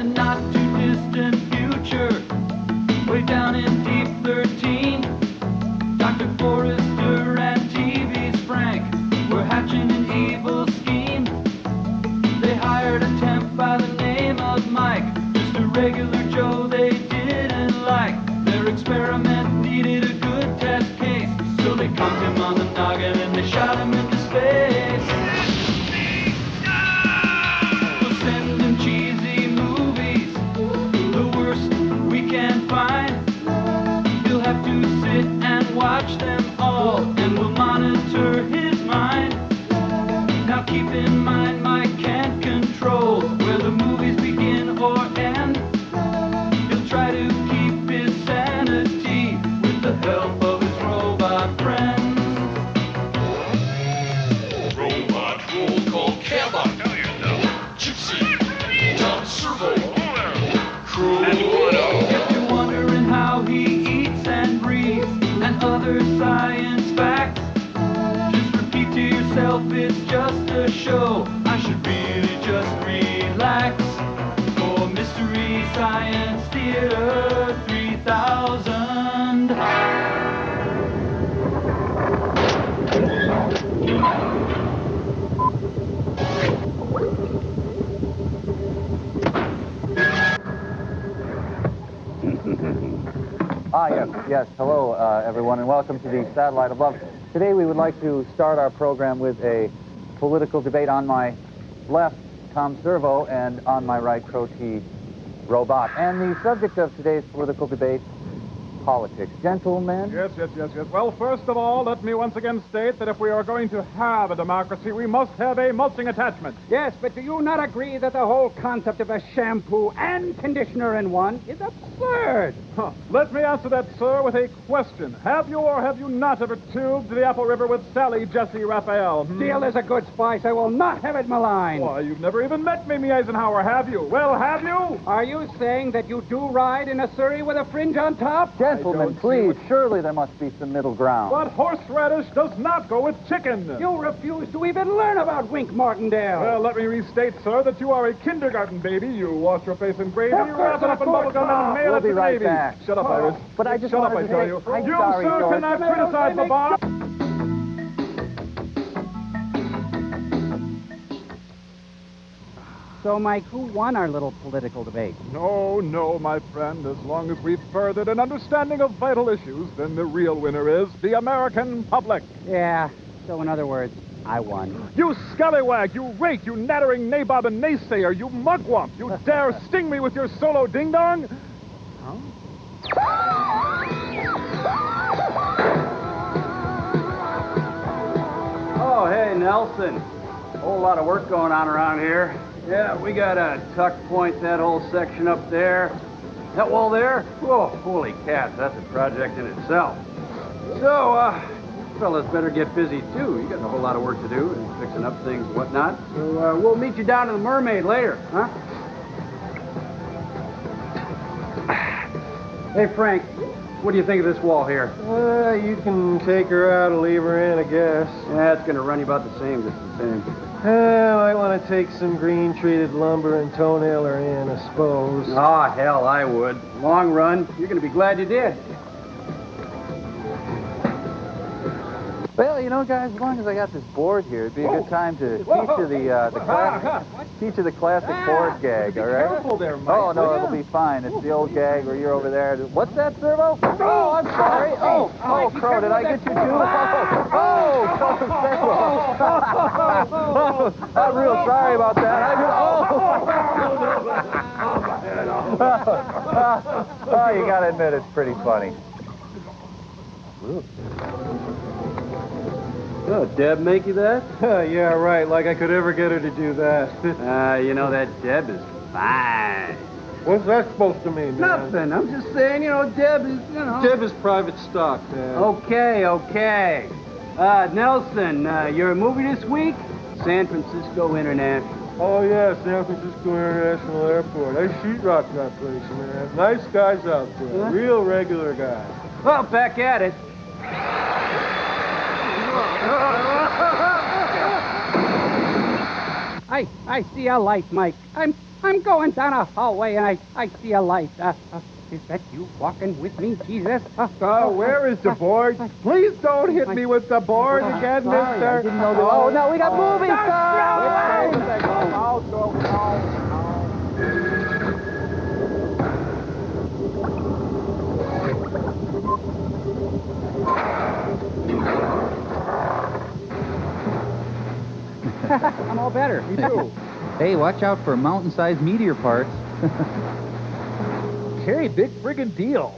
a not-too-distant future, way down in Deep 13, Dr. Forrester and TV's Frank were hatching an evil scheme. They hired a temp by the name of Mike, just a regular Joe they didn't like. Their experiment needed a good test case, so they conked him on the noggin and they shot him into space. We'll send him cheesy movies, the worst we can find. He'll have to sit and watch them all, and we'll monitor his mind. Now keep in mind, Mike can't control where the movies begin or end. He'll try to keep his sanity with the help of his robot friends. Robot roll call Cabot. Gypsy. Tom Servo. Crew. If you're wondering how he eats and breathes and other science facts, just repeat to yourself it's just a show. I should really just relax. For Mystery Science Theater 3000. Yes. Hello, everyone, and welcome to the Satellite of Love. Today we would like to start our program with a political debate. On my left, Tom Servo, and on my right, Crow T. Robot. And the subject of today's political debate, politics. Gentlemen? Yes. Well, first of all, let me once again state that if we are going to have a democracy, we must have a mulching attachment. Yes, but do you not agree that the whole concept of a shampoo and conditioner in one is absurd? Let me answer that, sir, with a question. Have you or have you not ever tubed the Apple River with Sally Jesse Raphael? Steel is a good spice. I will not have it maligned. Why, you've never even met Mimi Eisenhower, have you? Well, have you? Are you saying that you do ride in a Surrey with a fringe on top? Gentlemen, please, surely there must be some middle ground. But horseradish does not go with chicken. You refuse to even learn about Wink Martindale. Well, let me restate, sir, that you are a kindergarten baby. You wash your face in gravy, you wrap it up in bubblegum, and mail We'll it to be the right Navy. back. Shut up, Iris. But I just Shut up, wanted I to tell say- you. I'm You, sorry, sir, George. cannot criticize the boss. So, Mike, who won our little political debate? No, my friend. As long as we've furthered an understanding of vital issues, then the real winner is the American public. Yeah, so in other words, I won. You scallywag, you rake, you nattering nabob and naysayer, you mugwump. You dare sting me with your solo ding-dong? Oh, hey, Nelson. Whole lot of work going on around here. Yeah, we got to tuck point that whole section up there. That wall there? Whoa, holy cats, that's a project in itself. So, you fellas better get busy, too. You got a whole lot of work to do, and fixing up things and whatnot. So, we'll meet you down to the Mermaid later, huh? Hey, Frank, what do you think of this wall here? You can take her out or leave her in, I guess. Yeah, it's going to run you about the same, just the same. I might want to take some green-treated lumber and toenail her in, I suppose. Oh, hell, I would. Long run, you're going to be glad you did. Well, you know, guys, as long as I got this board here, it'd be a good time to teach you the classic board gag, all right? Careful there, Mike. Oh, no, it'll be fine. It's the old gag where you're over there. What's that, Servo? Oh, I'm sorry. Oh, Crow, did I get you too? I'm real sorry about that. Oh, you gotta admit, it's pretty funny. Oh, Deb make you that? Yeah, right, like I could ever get her to do that. You know, that Deb is fine. What's that supposed to mean, man? Nothing. I'm just saying, Deb is, Deb is private stock, man. Okay. Nelson, your movie this week? San Francisco International. Oh, yeah, San Francisco International Airport. I sheetrock that place, man. Nice guys out there. Huh? Real regular guys. Well, back at it. I see a light, Mike. I'm I'm going down a hallway and I see a light. Is that you walking with me, Jesus? Where is the board? Please don't hit me with the board again, Sorry, mister. I didn't know oh, no, we got movies. I'm all better. Me too. Hey, watch out for mountain-sized meteor parts. Okay, big friggin' deal.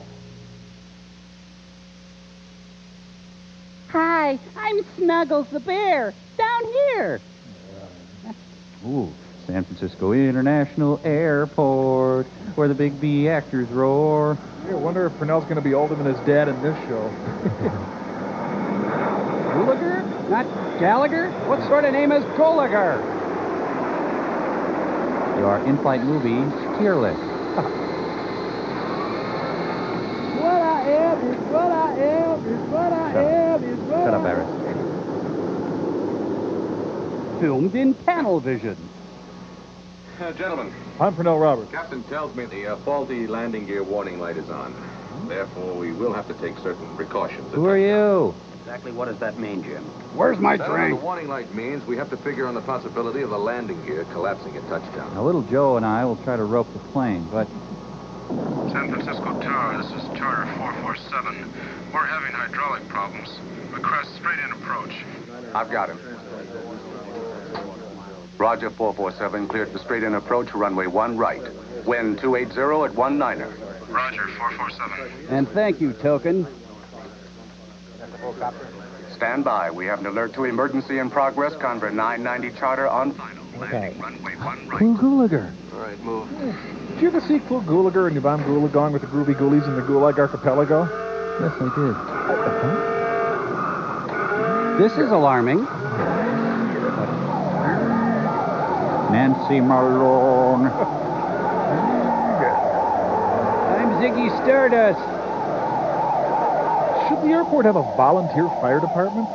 Hi, I'm Snuggles the bear, down here. Ooh, San Francisco International Airport, where the big B actors roar. I wonder if Purnell's going to be older than his dad in this show. Gallagher? Not Gallagher? What sort of name is Gallagher? Your in-flight movie tier list. What I am is what I am is what I am is what Shut up, Iris. Filmed in panel vision. Gentlemen, I'm Purnell Roberts. Captain tells me the faulty landing gear warning light is on. Therefore, we will have to take certain precautions. Who are you? Exactly what does that mean, Jim? Where's my The drink? warning light means we have to figure on the possibility of the landing gear collapsing at touchdown. Now, little Joe and I will try to rope the plane, but San Francisco Tower, this is Charter 447. We're having hydraulic problems. Request straight-in approach. I've got him. Roger 447, cleared for straight-in approach, runway 1 right. Wind 280 at 19er. Roger 447. And thank you, Token. Stand by. We have an alert to emergency in progress. Conver 990 Charter on final. Okay. Runway 1 right. Clue Gulager. All right, move. Did you ever see Clue Gulager and Yvonne Gulagon with the Groovy Ghoulies in the Gulag Archipelago? Yes, I did. This is alarming. Nancy Malone. I'm Ziggy Stardust. Should the airport have a volunteer fire department?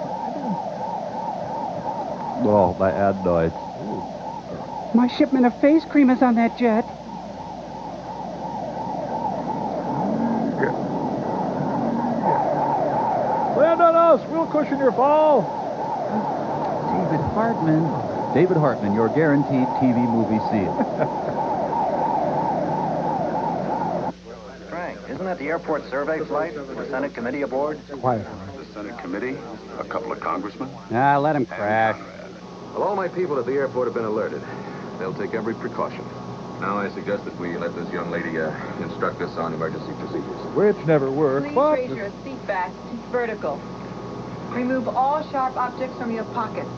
Oh, my ad noise. My shipment of face cream is on that jet. Land on us. We'll cushion your fall. David Hartman. David Hartman, your guaranteed TV movie seal. Frank, isn't that the airport survey flight with the Senate committee aboard? Quiet. The Senate committee, a couple of congressmen. Let him crash. Well, all my people at the airport have been alerted. They'll take every precaution. Now I suggest that we let this young lady instruct us on emergency procedures. Which never work, Please but... raise your seat back vertical. Remove all sharp objects from your pockets.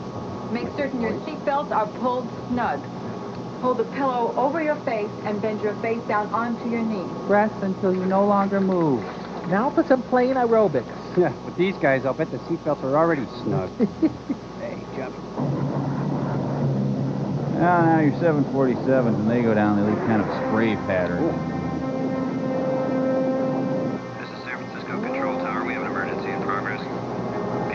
Make certain your seat belts are pulled snug. Hold the pillow over your face and bend your face down onto your knees. Rest until you no longer move. Now for some plain aerobics. Yeah, with these guys, I'll bet the seatbelts are already snug. Hey, jump. Now your 747s, when they go down, they leave kind of a spray pattern. This is San Francisco Control Tower. We have an emergency in progress.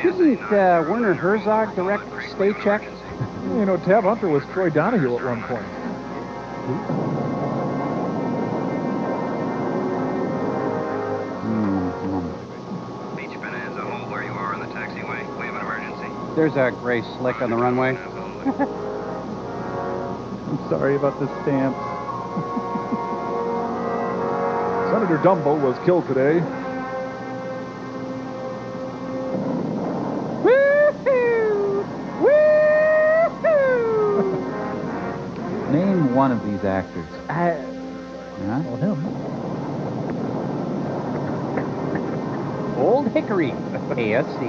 Didn't Werner Herzog direct Stay Check? You know, Tab Hunter was Troy Donahue at one point. Beach Bonanza, hold where you are in the taxiway. We have an emergency. There's a gray slick on the runway. I'm sorry about the stamps. Senator Dumbo was killed today. Woo-hoo! Woo-hoo! Name one of these actors. Well, him. Old Hickory, ASC.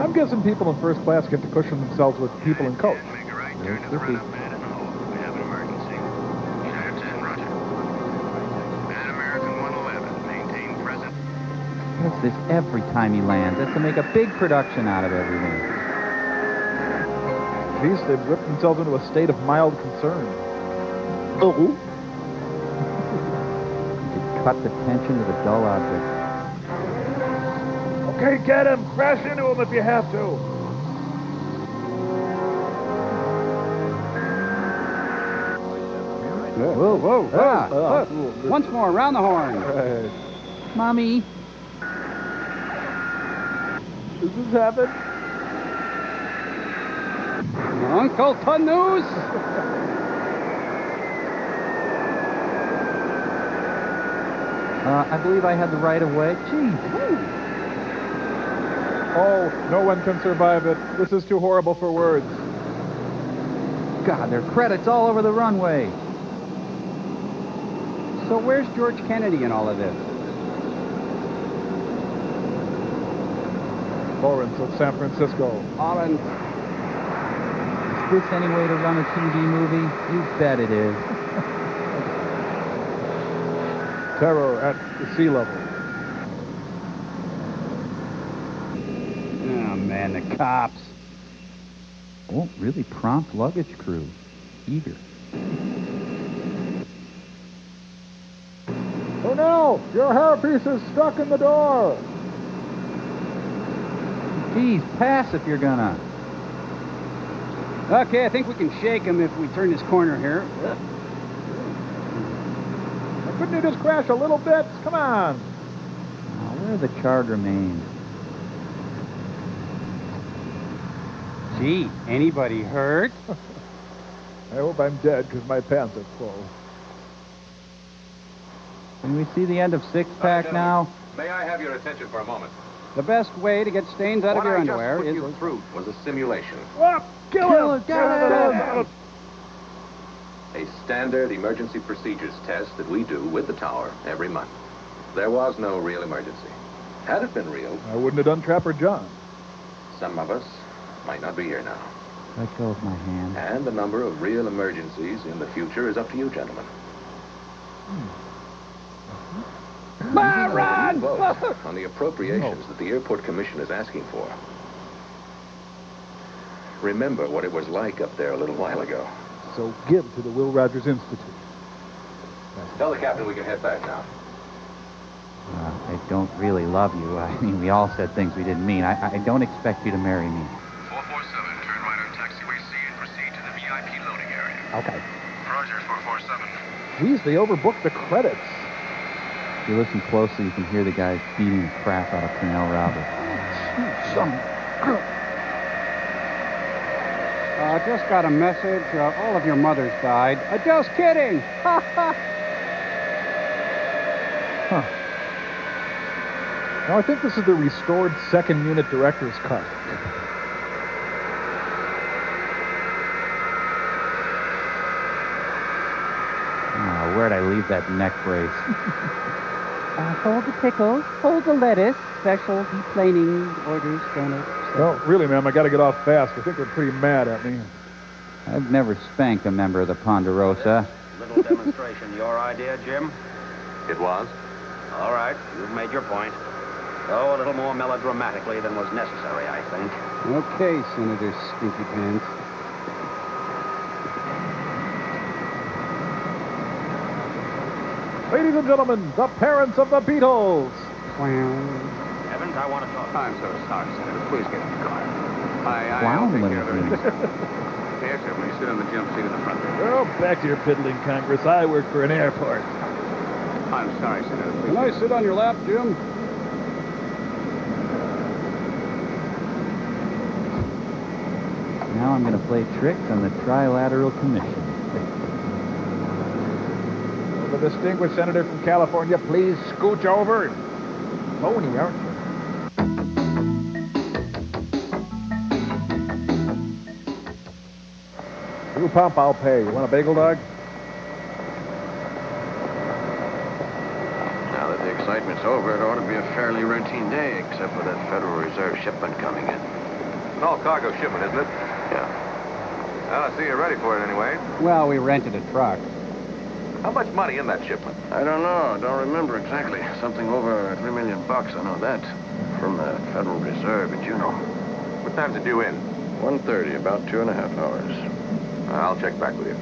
I'm guessing people in first class get to cushion themselves with people in coach. Make a right turn to the run-up man and hold. We have an emergency. United 10, roger. Pan American 111, maintain present. Does this every time he lands. That's to make a big production out of everything. Geez, they've whipped themselves into a state of mild concern. You could cut the tension with a dull object. Okay, get him. Crash into him if you have to. Whoa, whoa, whoa. Once more, round the horn. Right. Mommy. Does this happen? Uncle News. I believe I had the right of way. Gee. Oh, no one can survive it. This is too horrible for words. God, there are credits all over the runway. So where's George Kennedy in all of this? Lawrence of San Francisco. Lawrence. Is this any way to run a TV movie? You bet it is. Terror at the sea level. Oh, man, the cops. Oh, really prompt luggage crew. Eager. Oh no! Your hairpiece is stuck in the door! Geez, pass if you're gonna. Okay, I think we can shake him if we turn this corner here. Couldn't you just crash a little bit? Come on! Oh, where are the charred remains? Gee, anybody hurt? I hope I'm dead because my pants are full. Can we see the end of Six Pack now? May I have your attention for a moment? The best way to get stains out of your underwear What I is... just put you through was a simulation. What? Kill him! Get him! A standard emergency procedures test that we do with the tower every month. There was no real emergency. Had it been real, I wouldn't have done Trapper John. some of us might not be here now. Let go of my hand. And the number of real emergencies in the future is up to you, gentlemen. Run! Vote on the appropriations that the Airport Commission is asking for. Remember what it was like up there a little while ago. So give to the Will Rogers Institute. Tell the captain we can head back now. I don't really love you. I mean, we all said things we didn't mean. I don't expect you to marry me. 447, turn right on taxiway C and proceed to the VIP loading area. Okay. Roger, 447. Geez, they overbooked the credits. If you listen closely, you can hear the guys beating the crap out of Pernell Roberts. Just got a message. All of your mothers died. Just kidding. Huh. Now, I think this is the restored second unit director's cut. Oh, where'd I leave that neck brace? Hold the pickles, hold the lettuce, special deplaning orders, donuts. Well, really, ma'am, I got to get off fast. I think they're pretty mad at me. I've never spanked a member of the Ponderosa. Little demonstration, your idea, Jim? It was? All right, you've made your point. Though a little more melodramatically than was necessary, I think. Okay, Senator Stinky Pants. Ladies and gentlemen, the parents of the Beatles. Evans, I want to talk. I'm so sorry, Senator. Please get in the car. I'll Clown take care of limousine. everything. Yes, sir. Please sit on the jump seat in the front there. Well, back to your piddling, Congress. I work for an airport. I'm sorry, Senator. Please. Can I sit on your lap, Jim? Now I'm going to play tricks on the Trilateral Commission. Will the distinguished senator from California please scooch over? Phony, aren't you? You pump, I'll pay. You want a bagel, dog? Now that the excitement's over, it ought to be a fairly routine day, except for that Federal Reserve shipment coming in. An all-cargo shipment, isn't it? Yeah. Well, I see you're ready for it anyway. Well, we rented a truck. How much money in that shipment? I don't know. I don't remember exactly. Something over $3 million, I know that. From the Federal Reserve, but you know. What time's it due in? 1:30, about 2.5 hours. I'll check back with you.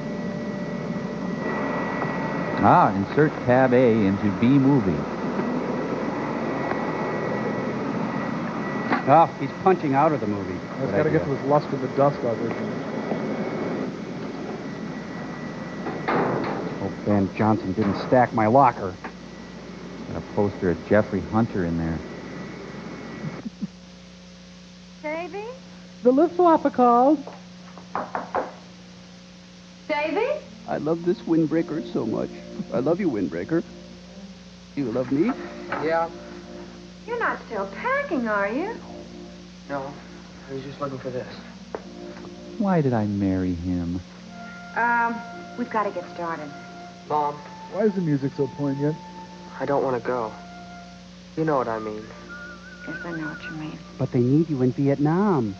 Ah, insert tab A into B movie. Oh, he's punching out of the movie. He's got to get to his Lust in the Dust audition. Oh, Ben Johnson didn't stack my locker. Got a poster of Jeffrey Hunter in there. Davy? The lift swapper called. Davy? I love this windbreaker so much. I love you, windbreaker. You love me? Yeah. You're not still packing, are you? No. I was just looking for this. Why did I marry him? We've got to get started. Mom, Why is the music so poignant? I don't want to go. You know what I mean. Yes, I know what you mean. But they need you in Vietnam.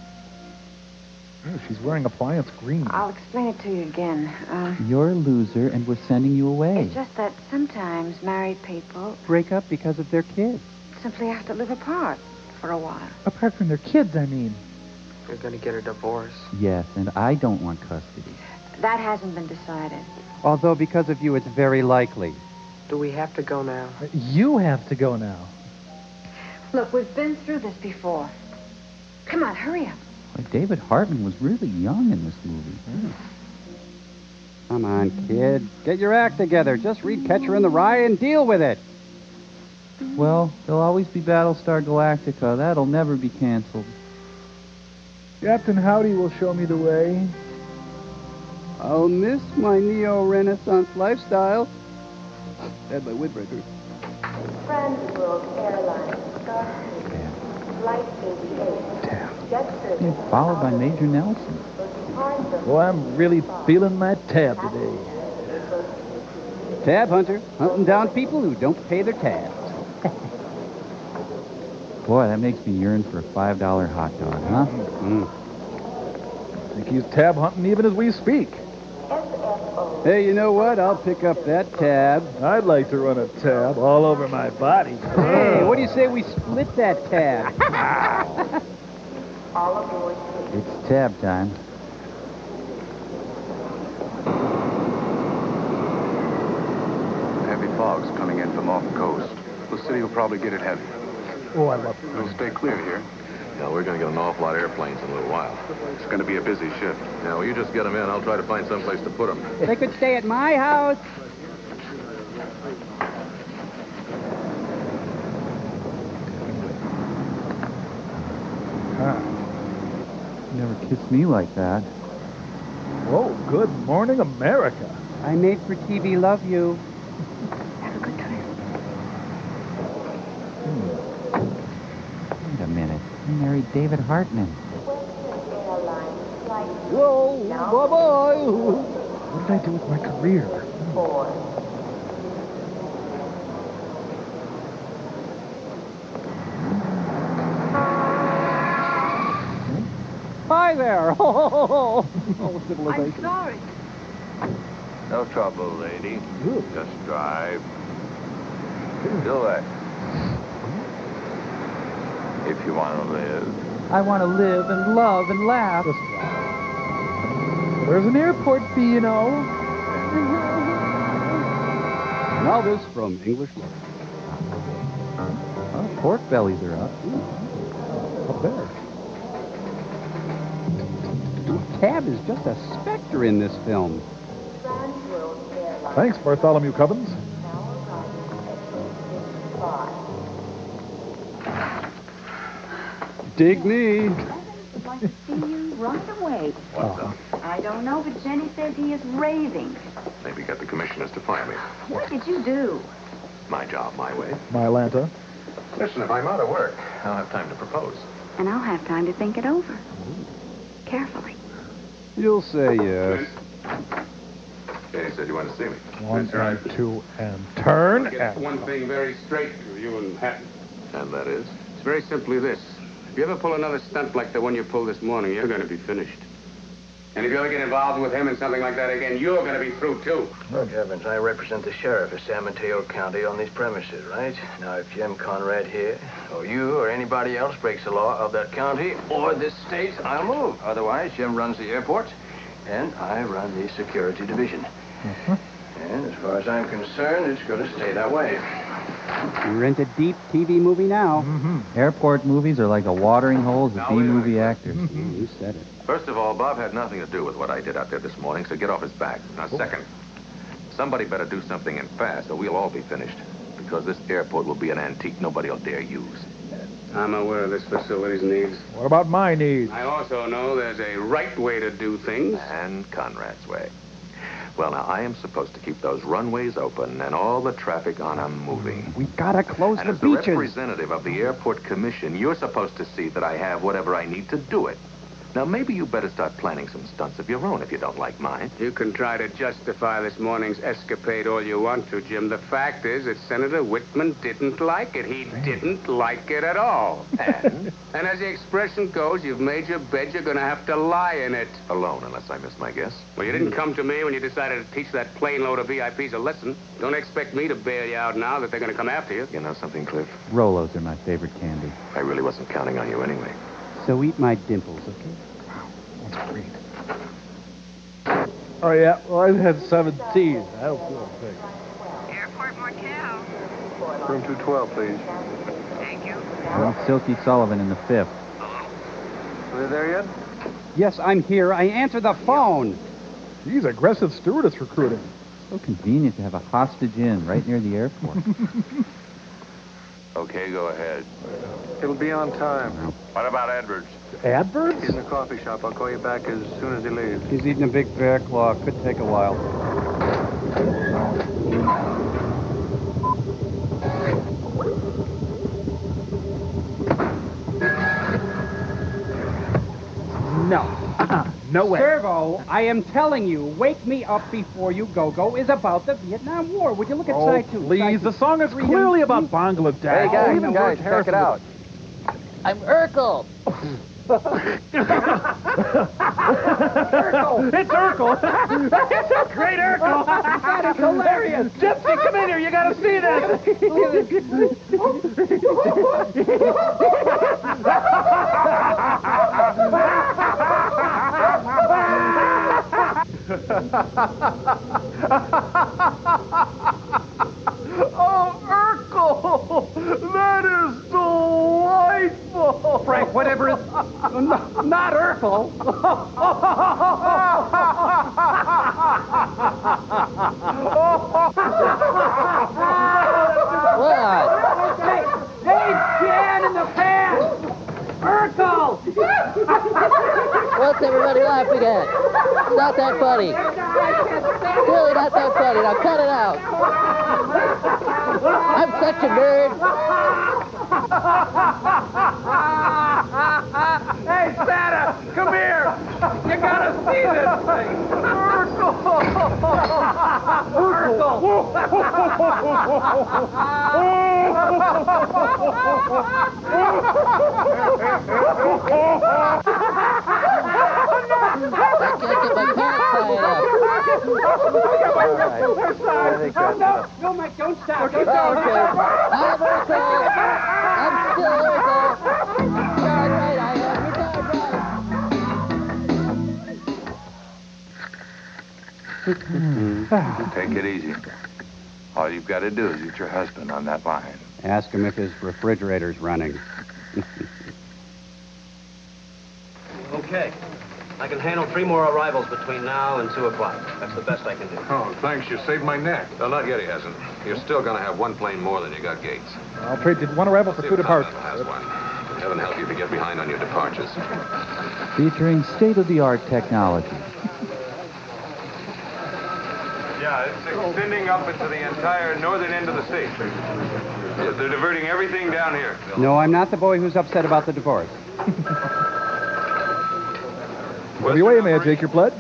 Oh, she's wearing appliance green. I'll explain it to you again. You're a loser, and we're sending you away. It's just that sometimes married people Break up because of their kids. simply have to live apart for a while. Apart from their kids, I mean. You're going to get a divorce. Yes, and I don't want custody. That hasn't been decided. Although because of you, it's very likely. Do we have to go now? You have to go now. Look, we've been through this before. Come on, hurry up. Boy, David Hartman was really young in this movie. Come on, kid. Get your act together. Just read Catcher in the Rye and deal with it. Well, there'll always be Battlestar Galactica. That'll never be canceled. Captain Howdy will show me the way. I'll miss my neo-Renaissance lifestyle. And my windbreaker. Transworld Airlines, Flight 88. You're followed by Major Nelson. Boy, I'm really feeling my tab today. Tab hunter, hunting down people who don't pay their tabs. Boy, that makes me yearn for a $5 hot dog, huh? I think he's tab hunting even as we speak. Hey, you know what? I'll pick up that tab. I'd like to run a tab all over my body. Hey, what do you say we split that tab? It's tab time. Heavy fog's coming in from off the coast. The city will probably get it heavy. Oh, I love it. It'll stay clear here. Now, we're going to get an awful lot of airplanes in a little while. It's going to be a busy shift. Now, you just get them in. I'll try to find someplace to put them. They could stay at my house. You never kissed me like that. Oh, good morning, America. I made for TV love you. Have a good trip. Wait a minute. You married David Hartman. Whoa, bye-bye. What did I do with my career? Hi there. Oh, civilization. I'm sorry. No trouble, lady. Just drive. Do it. If you want to live. I want to live and love and laugh. There's an airport fee, you know. Now this from English Lord. Oh, pork bellies are up. Up there. Tab is just a specter in this film. Thanks, Bartholomew Cubbins. Dig me. I'd like to see you right away. What's up? I don't know, but Jenny says he is raving. Maybe get the commissioners to fire me. What did you do? My job, my way. Mylanta. Listen, if I'm out of work, I'll have time to propose. And I'll have time to think it over. Carefully. You'll say yes. Jenny said you wanted to see me. One and two and turn. Get And one thing very straight with you and Hatton. And that is? It's very simply this. If you ever pull another stunt like the one you pulled this morning, you're going to be finished. And if you ever get involved with him in something like that again, you're going to be through, too. Look, Evans, I represent the sheriff of San Mateo County on these premises, right? Now, if Jim Conrad here, or you, or anybody else breaks the law of that county or this state, I'll move. Otherwise, Jim runs the airport, and I run the security division. And as far as I'm concerned, it's going to stay that way. You're into deep TV movie now. Airport movies are like the watering holes of B-movie actors. You said it. First of all, Bob had nothing to do with what I did out there this morning, so get off his back. Now, Somebody better do something and fast, or we'll all be finished. Because this airport will be an antique nobody will dare use. I'm aware of this facility's needs. What about my needs? I also know there's a right way to do things. And Conrad's way. Well, now, I am supposed to keep those runways open and all the traffic on them moving. We gotta close And the as the beaches. representative of the Airport Commission, you're supposed to see that I have whatever I need to do it. Now, maybe you better start planning some stunts of your own if you don't like mine. You can try to justify this morning's escapade all you want to, Jim. The fact is that Senator Whitman didn't like it. He didn't like it at all. And? And as the expression goes, you've made your bed, you're going to have to lie in it. Alone, unless I miss my guess. Well, you didn't come to me when you decided to teach that plane load of VIPs a lesson. Don't expect me to bail you out now that they're going to come after you. You know something, Cliff? Rolos are my favorite candy. I really wasn't counting on you anyway. So eat my dimples, okay? That's great. Oh, yeah. Well, I've had 17. I don't feel big. Airport Markel. Room 212, please. Thank you. I want Silky Sullivan in the 5th. Are they there yet? Yes, I'm here. I answered the phone. Geez, aggressive stewardess recruiting. So convenient to have a hostage inn right near the airport. Okay, go ahead. It'll be on time. What about Edwards? Adverts? He's in the coffee shop. I'll call you back as soon as he leaves. He's eating a big bear claw. Could take a while. No. No way. Servo, I am telling you, Wake Me Up Before You Go-Go is about the Vietnam War. Would you look at side 2? Please, the song is clearly about Bangladesh. Hey, guys, Even guys, George check Harrison it out. I'm Urkel. Urkel! It's Urkel! It's a great Urkel! That is hilarious! Gypsy, come in here! You gotta see Oh, Urkel! That is delightful! Frank, whatever is... not Urkel! What? Hey, Jan in the pants! Urkel! What's everybody laughing at? It's not that funny. Really not that funny. Now cut it out. I'm such a nerd. Hey, Santa, come here! You gotta see this thing! I can't get my pants tied up. I think that's No, Mike, don't stop. Okay. I'm Urkel. I'm still Urkel. You're darn right I am. You're darn right. Take it easy. All you've got to do is get your husband on that line. Ask him if his refrigerator's running. Okay. I can handle 3 more arrivals between now and 2 o'clock. That's the best I can do. Oh, thanks. You saved my neck. No, not yet, he hasn't. You're still going to have 1 plane more than you got gates. I'll trade you 1 arrival for 2 departures. Has one. Heaven help you if you get behind on your departures. Featuring state-of-the-art technology. Yeah, it's extending up into the entire northern end of the state. They're diverting everything down here. No, I'm not the boy who's upset about the divorce. WA, may I take your pledge?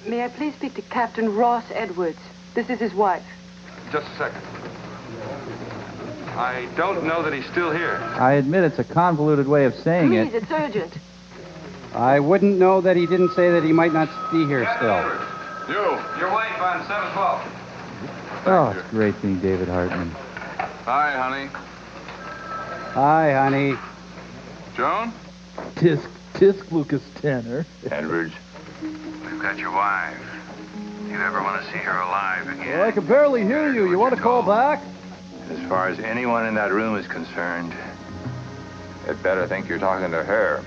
May I please speak to Captain Ross Edwards? This is his wife. Just a second. I don't know that he's still here. I admit it's a convoluted way of saying Please, it. it's urgent. I wouldn't know that he didn't say that he might not be here still. Your wife on 712. Oh, it's great being David Hartman. Hi, honey. Hi, honey. Joan? Tisk, Lucas Tanner. Edwards, we've got your wife. You never want to see her alive again. Well, I can barely hear you. You want to call back? As far as anyone in that room is concerned, You'd better think you're talking to her.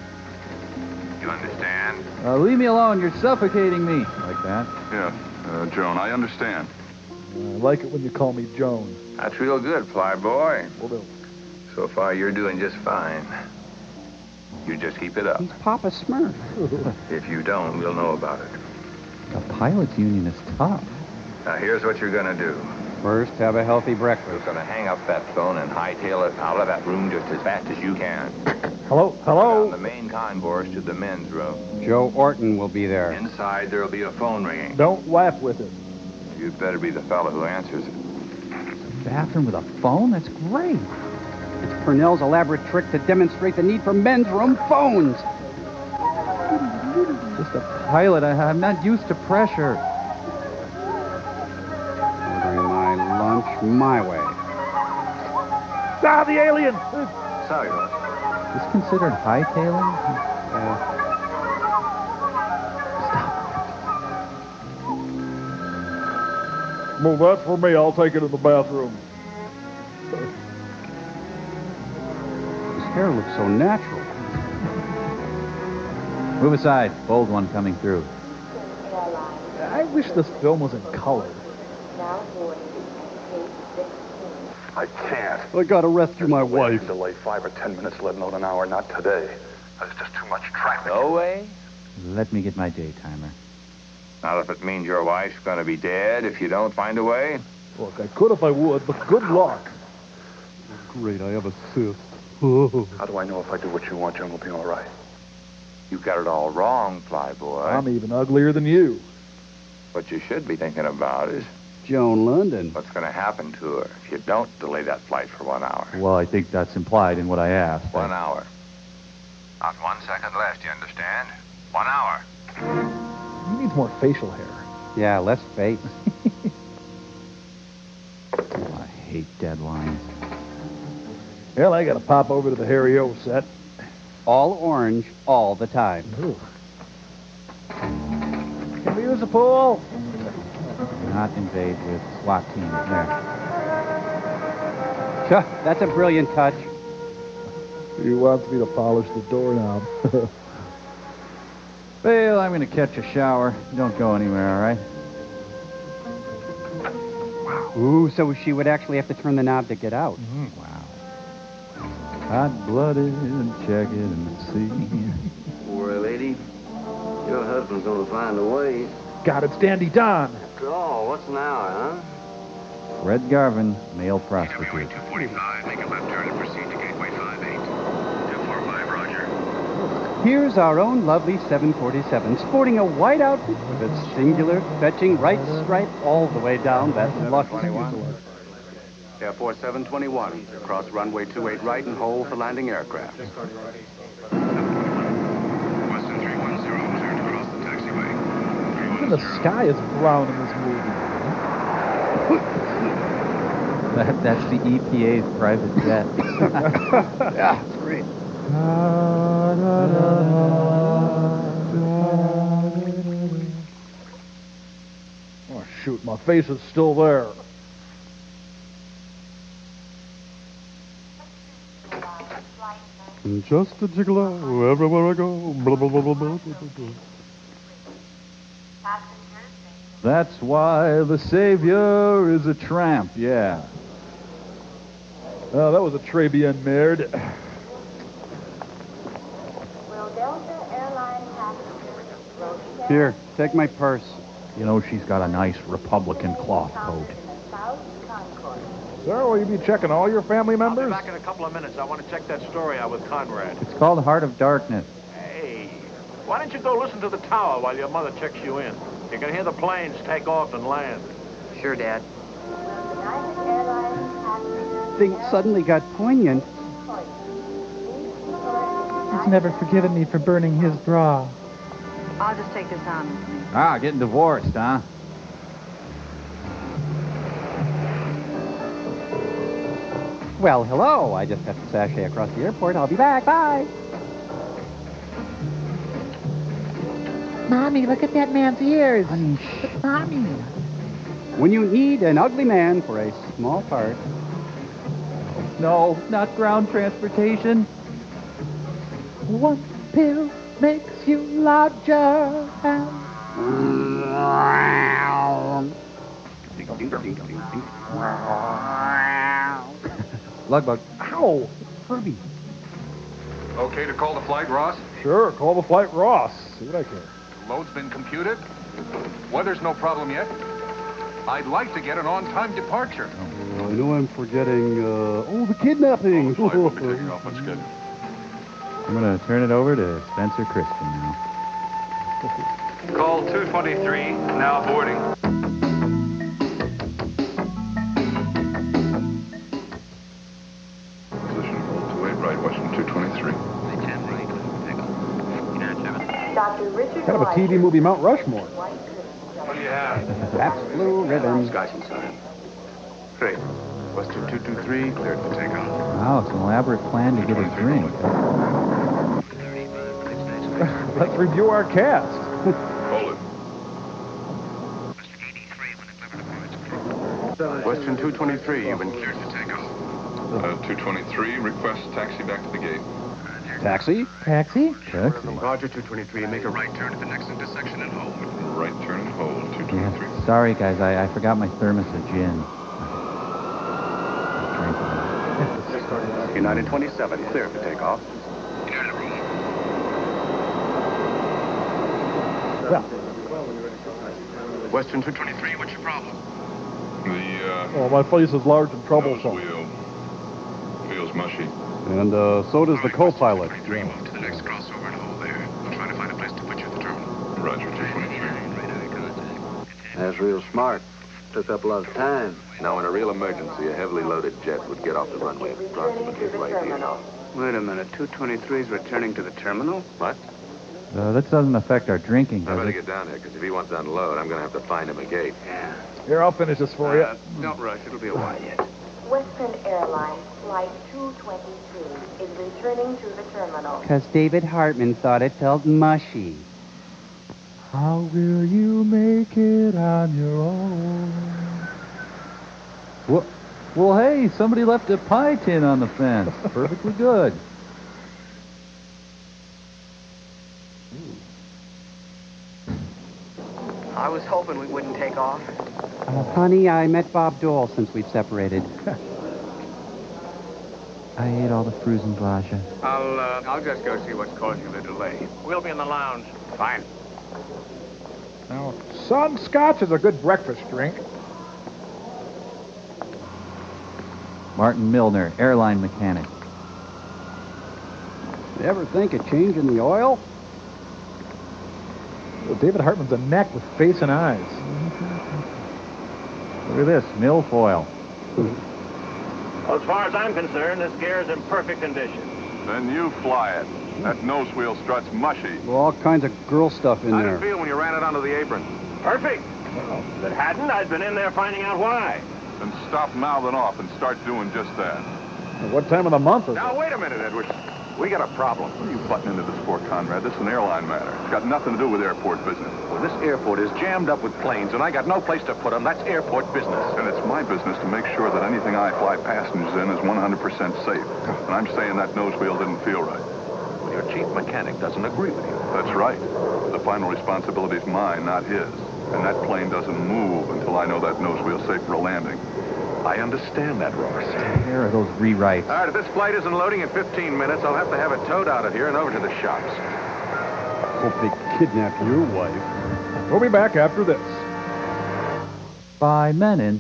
you understand? Leave me alone. You're suffocating me. Like that. Yeah, Joan, I understand. I like it when you call me Jones. That's real good, Flyboy. Well, do. So far, you're doing just fine. You just keep it up. He's Papa Smurf. If you don't, we'll know about it. The pilots union is tough. Now, here's what you're gonna do. First, have a healthy You're breakfast. gonna hang up that phone and hightail it out of that room just as fast as you can. Hello? Down Hello? the main concourse to the men's room. Joe Orton will be there. Inside, there'll be a phone ringing. Don't laugh with it. You'd better be the fellow who answers it. Bathroom with a phone? That's great. It's Purnell's elaborate trick to demonstrate the need for men's room phones. Just a pilot. I'm not used to pressure. Ordering my lunch my way. Ah, the alien! Sorry, boss. Is this considered hightailing? Well, that's for me. I'll take it in the bathroom. His hair looks so natural. Move aside. Bold one coming through. I wish this film was in color. I can't. I gotta rescue my wife. Delay 5 or 10 minutes, let alone an hour. Not today. There's just too much traffic. No way? Let me get my day timer. Not if it means your wife's gonna be dead if you don't find a way. Look, I could if I would, but good luck. Great, I have a cyst. How do I know if I do what you want, Jim, will be all right? You got it all wrong, Flyboy. I'm even uglier than you. What you should be thinking about is Joan London. what's gonna happen to her if you don't delay that flight for 1 hour. Well, I think that's implied in what I asked. 1 hour. Not 1 second less, you understand? 1 hour. You need more facial hair. Yeah, less face. I hate deadlines. Well, I gotta pop over to the Harry O set. All orange, all the time. Ooh. Can we use the pool? Not invade with SWAT team. There. That's a brilliant touch. He wants me to polish the doorknob. Well, I'm going to catch a shower. Don't go anywhere, all right? Ooh, so she would actually have to turn the knob to get out. Wow. Hot-blooded, check it and see. Poor lady. Your husband's gonna find a way. God, it's Dandy Don. Oh, what's now, huh? Fred Garvin, male prostitute. 245, make a left turn and proceed to Gateway 58. 245, roger. Here's our own lovely 747, sporting a white outfit with a singular fetching right stripe all the way down that lucky. Air Force 721, cross runway 28 right and hold for landing aircraft. Western 310, turn to cross the taxiway. Even the sky is brown in this movie. That's the EPA's private jet. Yeah, it's great. Oh, shoot, my face is still there. Just a gigolo everywhere I go. Blah, blah, blah, blah, blah, blah, blah. That's why the Savior is a tramp, yeah. Oh, that was a très bien merde. Here, take my purse. You know, she's got a nice Republican cloth coat. Sir, will you be checking all your family I'll be members? back in a couple of minutes. I want to check that story out with Conrad. It's called Heart of Darkness. Hey, why don't you go listen to the tower while your mother checks you in? You can hear the planes take off and land. Sure, Dad. Things suddenly got poignant. He's never forgiven me for burning his bra. I'll just take this on. Ah, getting divorced, huh? Well, hello. I just have to sashay across the airport. I'll be back. Bye. Mommy, look at that man's ears. Honey, Mommy. When you need an ugly man for a small part. No, not ground transportation. One pill makes you larger. Lug bug. Ow! Herbie. Okay to call the flight, Ross? Sure, call the flight Ross. See what I can. Load's been computed. Weather's no problem yet. I'd like to get an on-time departure. I know I'm forgetting, the kidnapping. Flight will be taking off on schedule. I'm going to turn it over to Spencer Crispin now. Call 223, now boarding. Position hold 28 right, Washington 223. Dr. Richard Kind of a TV movie Mount Rushmore. What do you have? That's blue ribbon. Skyson sign. Great. Western 223, cleared for takeoff. Wow, it's an elaborate plan to get a drink. Let's review our cast. Hold it. Western 223, you've been cleared for takeoff. 223, request taxi back to the gate. Taxi? Taxi? Roger, 223, make a right turn at the next intersection and hold. Right turn and hold, 223. Yeah, sorry, guys, I forgot my thermos of gin. United 27, cleared for takeoff. Yeah. Western 223, what's your problem? Oh, my face is large and troublesome. Wheel feels mushy. And so does the co-pilot. 223, move to the next crossover and hold there. I'll try to find a place to put you at the terminal. Roger, 223. That's real smart. Took up a lot of time. Now, in a real emergency, a heavily loaded jet would get off the runway approximately right here. Wait a minute, 223's returning to the terminal? What? This doesn't affect our drinking, I does better it? get down there, because if he wants to unload, I'm going to have to find him a gate. Yeah. Here, I'll finish this for you. Don't rush, it'll be a while yet. Western Airlines Flight 223 is returning to the terminal. Because David Hartman thought it felt mushy. How will you make it on your own? Well, hey, somebody left a pie tin on the fence. Perfectly good. I was hoping we wouldn't take off. Honey, I met Bob Dole since we've separated. I ate all the Frusenblasche. I'll just go see what's causing the delay. We'll be in the lounge. Fine. Now, son, scotch is a good breakfast drink. Martin Milner, airline mechanic. You ever think of changing the oil? Well, David Hartman's a neck with face and eyes. Look at this, milfoil. Well, as far as I'm concerned, this gear is in perfect condition. Then you fly it. That nose wheel strut's mushy. Well, all kinds of girl stuff in How'd there. it feel when you ran it onto the apron? Perfect. If it hadn't, I'd been in there finding out why. Then stop mouthing off and start doing just that. What time of the month is Now, it? wait a minute, Edward. We got a problem. What are you butting into this for, Conrad? This is an airline matter. It's got nothing to do with airport business. Well, this airport is jammed up with planes, and I got no place to put them. That's airport business. And it's my business to make sure that anything I fly passengers in is 100% safe. And I'm saying that nose wheel didn't feel right. Well, your chief mechanic doesn't agree with you. That's right. The final responsibility's mine, not his. And that plane doesn't move until I know that nose wheel's safe for a landing. I understand that, Ross. Here are those rewrites. All right, if this flight isn't loading in 15 minutes, I'll have to have it towed out of here and over to the shops. Hope they kidnap your wife. We'll be back after this. By Menin.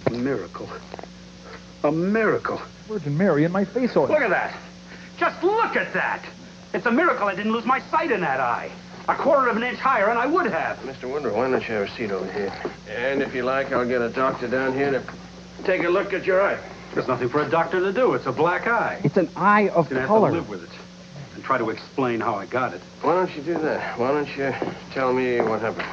A miracle. A miracle. Virgin Mary in my face oil. Look at that. Just look at that. It's a miracle I didn't lose my sight in that eye. A quarter of an inch higher, and I would have. Mr. Woodrow, why don't you have a seat over here? And if you like, I'll get a doctor down here to take a look at your eye. There's nothing for a doctor to do. It's a black eye. It's an eye of I'm gonna color. have to live with it and try to explain how I got it. Why don't you do that? Why don't you tell me what happened?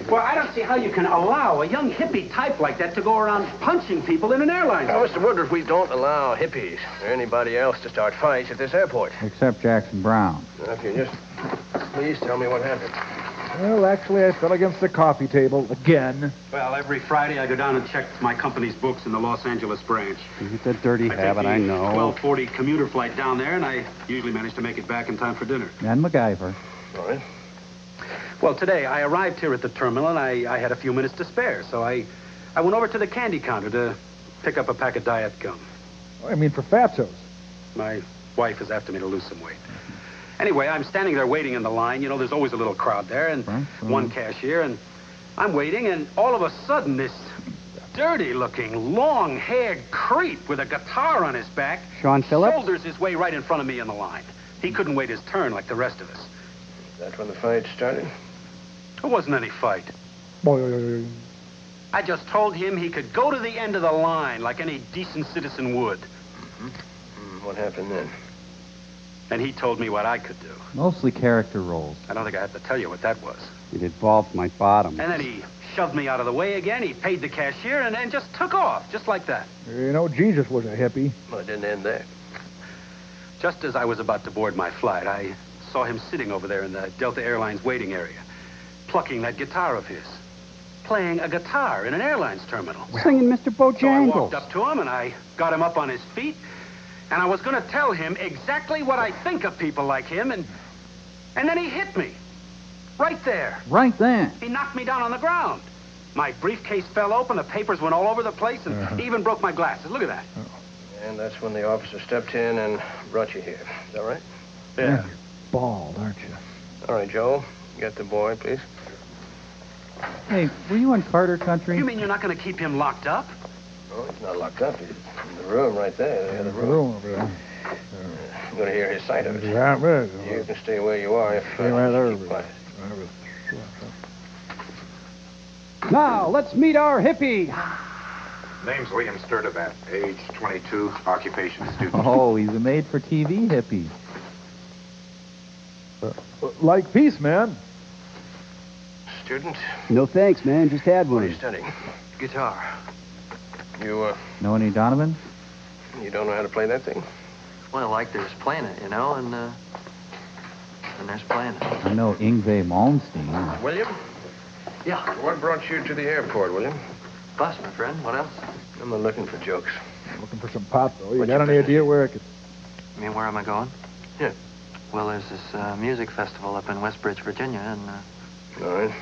Well, I don't see how you can allow a young hippie type like that to go around punching people in an airline. Now, Mr. Woodruff, we don't allow hippies or anybody else to start fights at this airport. Except Jackson Brown. Now, if you just please tell me what happened. Well, actually, I fell against the coffee table again. Well, every Friday I go down and check my company's books in the Los Angeles branch. It's a dirty habit, I know. 12:40 commuter flight down there, and I usually manage to make it back in time for dinner. And MacGyver. All right. Well, today I arrived here at the terminal, and I had a few minutes to spare, so I went over to the candy counter to pick up a pack of Diet Gum. I mean, for Fatso's. My wife is after me to lose some weight. Anyway, I'm standing there waiting in the line. You know, there's always a little crowd there, and one cashier, and I'm waiting, and all of a sudden, this dirty-looking, long-haired creep with a guitar on his back Sean Phillips? shoulders his way right in front of me in the line. He couldn't wait his turn like the rest of us. That's when the fight started? There wasn't any fight. I just told him he could go to the end of the line like any decent citizen would. What happened then? And he told me what I could do. Mostly character roles. I don't think I have to tell you what that was. It involved my bottom. And then he shoved me out of the way again. He paid the cashier and then just took off, just like that. You know, Jesus was a hippie. Well, it didn't end there. Just as I was about to board my flight, I saw him sitting over there in the Delta Airlines waiting area, plucking that guitar of his. Playing a guitar in an airlines terminal. Singing Mr. Bojangles. So I walked up to him and I got him up on his feet, and I was going to tell him exactly what I think of people like him, and then he hit me. Right there. Right there. He knocked me down on the ground. My briefcase fell open, the papers went all over the place, and he even broke my glasses. Look at that. And that's when the officer stepped in and brought you here. Is that right? Yeah. You're bald, aren't you? All right, Joel. Get the boy, please. Hey, were you in Carter country? You mean you're not going to keep him locked up? No, he's not locked up. He's in the room right there. The other The room. room over there. I'm going to hear his side of it. Yeah, right. You can stay where you are if Stay right there. keep quiet. Now, let's meet our hippie. Name's William Sturdivant, age 22, occupation student. Oh, he's a made-for-TV hippie. Like peace, man. Student? No thanks, man. Just had What are one. you studying? Guitar. You, Know any Donovan? you don't know how to play that thing? Well, like there's playing it, you know, and there's playing it. I know Yngwie Malmsteen. William? Yeah. What brought you to the airport, William? Bus, my friend. What else? I'm not looking for jokes. Looking for some pot, though. You What's got your any business? idea where I could... I mean, where am I going? Yeah. Well, there's this music festival up in Westbridge, Virginia, and... All right.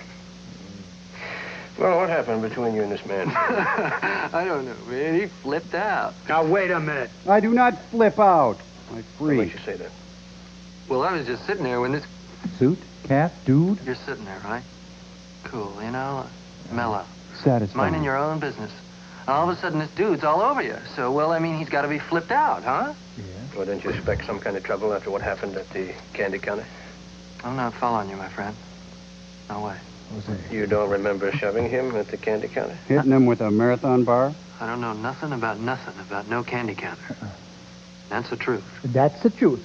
Well, what happened between you and this man? I don't know, man. He flipped out. Now, wait a minute. I do not flip out. I What freeze. makes you say that? Well, I was just sitting there when this... Suit? Cat? Dude? You're sitting there, right? Cool, you know? Mellow. Satisfying. Minding your own business. And all of a sudden, this dude's all over you. So, well, I mean, he's got to be flipped out, huh? Well, didn't you expect some kind of trouble after what happened at the candy counter? I'm not following you, my friend. No way. You don't remember shoving him at the candy counter? Hitting him with a marathon bar? I don't know nothing about no candy counter. That's the truth. That's the truth.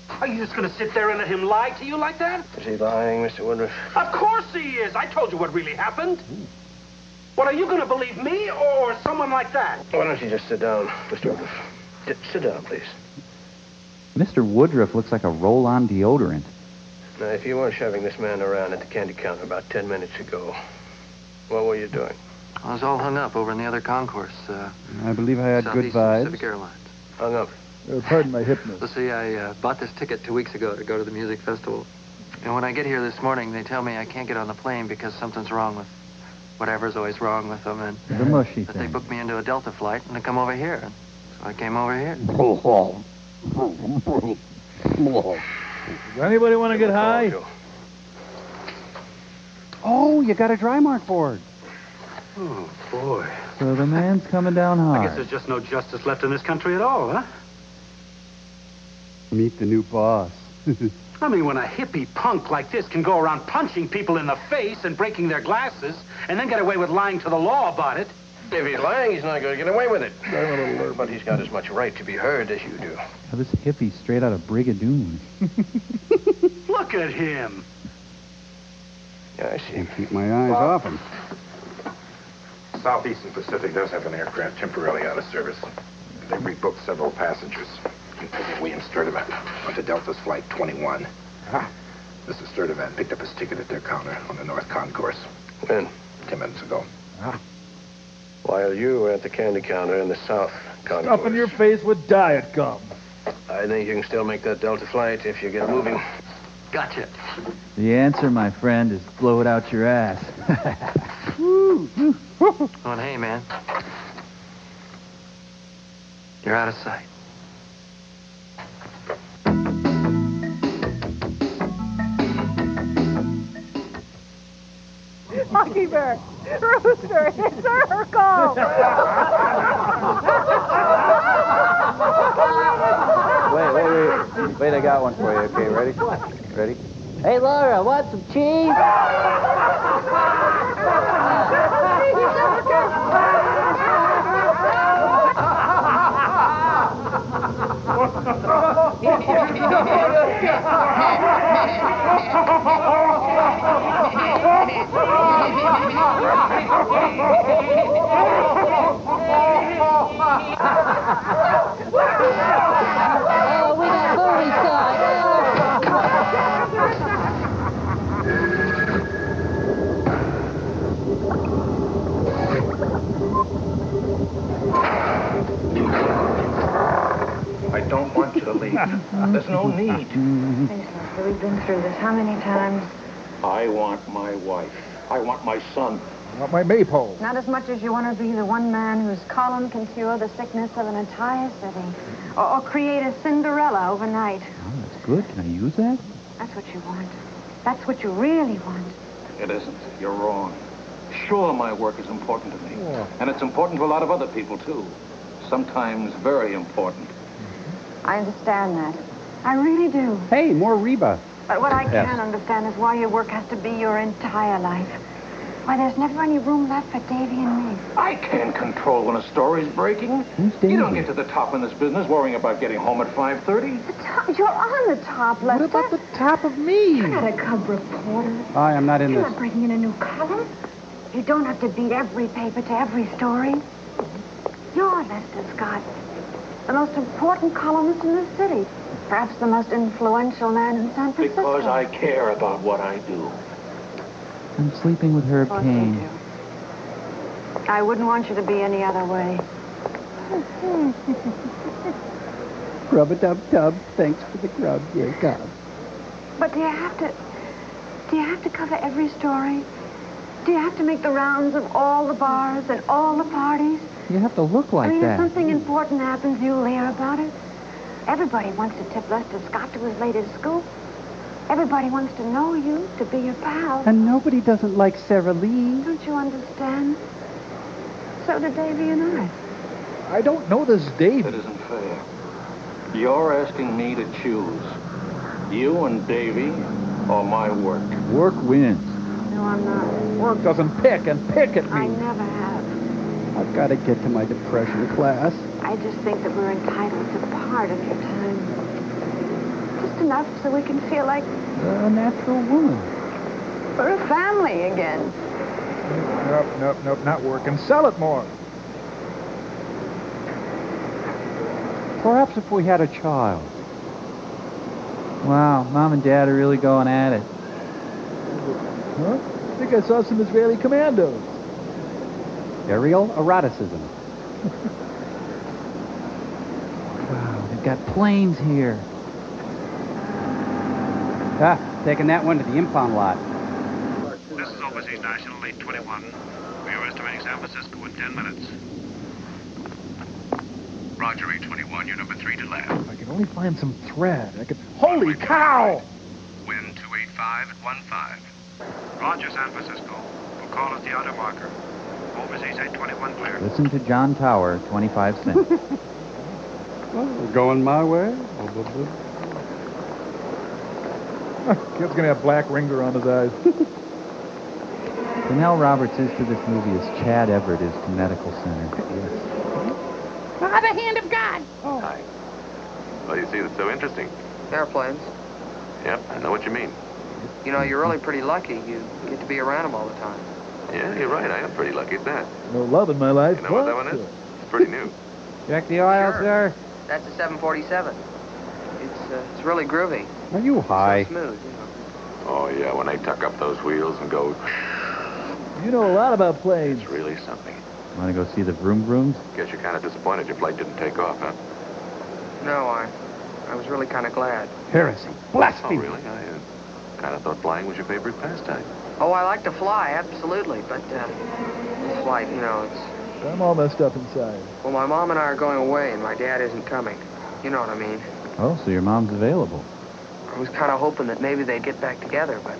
Are you just going to sit there and let him lie to you like that? Is he lying, Mr. Woodruff? Of course he is. I told you what really happened. What, are you going to believe me or someone like that? Why don't you just sit down, Mr. Woodruff? Sit down, please. Mr. Woodruff looks like a roll-on deodorant. Now, if you weren't shoving this man around at the candy counter about 10 minutes ago, what were you doing? I was all hung up over in the other concourse. I believe I had good Southeast vibes. Pacific Airlines. Hung up. Pardon my hipness. Well, see, I bought this ticket 2 weeks ago to go to the music festival. And when I get here this morning, they tell me I can't get on the plane because something's wrong with whatever's always wrong with them. And The mushy that they thing. booked me into a Delta flight and to come over here. And so I came over here. Does anybody want to get high? Oh, you got a dry mark board. Oh, boy. So the man's coming down I hard. guess there's just no justice left in this country at all, huh? Meet the new boss. I mean, when a hippie punk like this can go around punching people in the face and breaking their glasses and then get away with lying to the law about it. If he's lying, he's not going to get away with it. But he's got as much right to be heard as you do. Now, this hippie's straight out of Brigadoon. Look at him. Yeah, I see. Keep my eyes off him. Southeastern Pacific does have an aircraft temporarily out of service. They rebooked several passengers. William Sturdivant went to Delta's Flight 21. Mr. Sturdivant picked up his ticket at their counter on the North Concourse. When? 10 minutes ago. While you were at the candy counter in the South Concourse. Up in your face with diet gum. I think you can still make that Delta flight if you get moving. Gotcha. The answer, my friend, is blow it out your ass. Oh, and hey, man. You're out of sight. Mockingbird, Rooster, it's her call. Wait, I got one for you. Okay, ready? Ready? Hey, Laura, want some cheese? Oh, we got booty side. I don't want you to leave. There's no need. Listen, we've been through this how many times? I want my wife. I want my son. I want my maypole. Not as much as you want to be the one man whose column can cure the sickness of an entire city. Or create a Cinderella overnight. Oh, that's good. Can I use that? That's what you want. That's what you really want. It isn't. You're wrong. Sure, my work is important to me. Yeah. And it's important to a lot of other people, too. Sometimes very important. I understand that. I really do. Hey, more Reba. But what I Yes. can't understand is why your work has to be your entire life. Why there's never any room left for Davy and me. I can't control when a story's breaking. You don't get to the top in this business worrying about getting home at 5:30. You're on the top, Lester. What about the top of me? You're not a cub reporter. I am not in You're this. not bringing in a new column. You don't have to beat every paper to every story. You're Lester Scott, the most important columnist in the city. Perhaps the most influential man in San Francisco. Because I care about what I do. I'm sleeping with Herb Of course you Kane. do. I wouldn't want you to be any other way. Rub-a-dub-dub, thanks for the grub, yeah, God. But do you have to cover every story? Do you have to make the rounds of all the bars and all the parties? You have to look like I mean, that. if something important happens, you'll hear about it. Everybody wants to tip Lester Scott to his latest scoop. Everybody wants to know you, to be your pal. And nobody doesn't like Sarah Lee. Don't you understand? So do Davy and I. I don't know this Dave. It isn't fair. You're asking me to choose. You and Davy or my work. Work wins. No, I'm not. Work doesn't pick and pick at I me. never have. I've got to get to my depression class. I just think that we're entitled to part of your time. Just enough so we can feel like A natural woman. we're a family again. Nope, not working. Sell it more. Perhaps if we had a child. Wow, Mom and Dad are really going at it. Huh? I think I saw some Israeli commandos. Aerial eroticism. Wow, they've got planes here. Ah, taking that one to the impound lot. This is Overseas National 821. We are estimating San Francisco in 10 minutes. Roger, 821, you're number 3 to land. If I could only find some thread, I could... Holy cow! Wind 285 at 15. Roger, San Francisco. We'll call at the outer marker. Overseas 821 clear. Listen to John Tower, 25 cents. Well, we're going my way. Kid's gonna have black ringer on his eyes. Nell Roberts is to this movie as Chad Everett is to Medical Center. By the hand of God. Hi. What do you see that's so interesting? Airplanes. Yep, I know what you mean. You know, you're really pretty lucky. You get to be around them all the time. Yeah, you're right. I am pretty lucky at that. No love in my life. You know what that one is? It's pretty new. Check the oil, Sure. sir. That's a 747. It's really groovy. Are you high? So smooth, you know. Oh, yeah, when they tuck up those wheels and go... You know a lot about planes. It's really something. Want to go see the vroom vrooms? Guess you're kind of disappointed your flight didn't take off, huh? No, I was really kind of glad. Heresy. Oh, Blasphemy. really? Kind of thought flying was your favorite pastime. Oh, I like to fly, absolutely, but this flight, you know, it's... I'm all messed up inside. Well, my mom and I are going away, and my dad isn't coming. You know what I mean. Oh, so your mom's available. I was kind of hoping that maybe they'd get back together, but...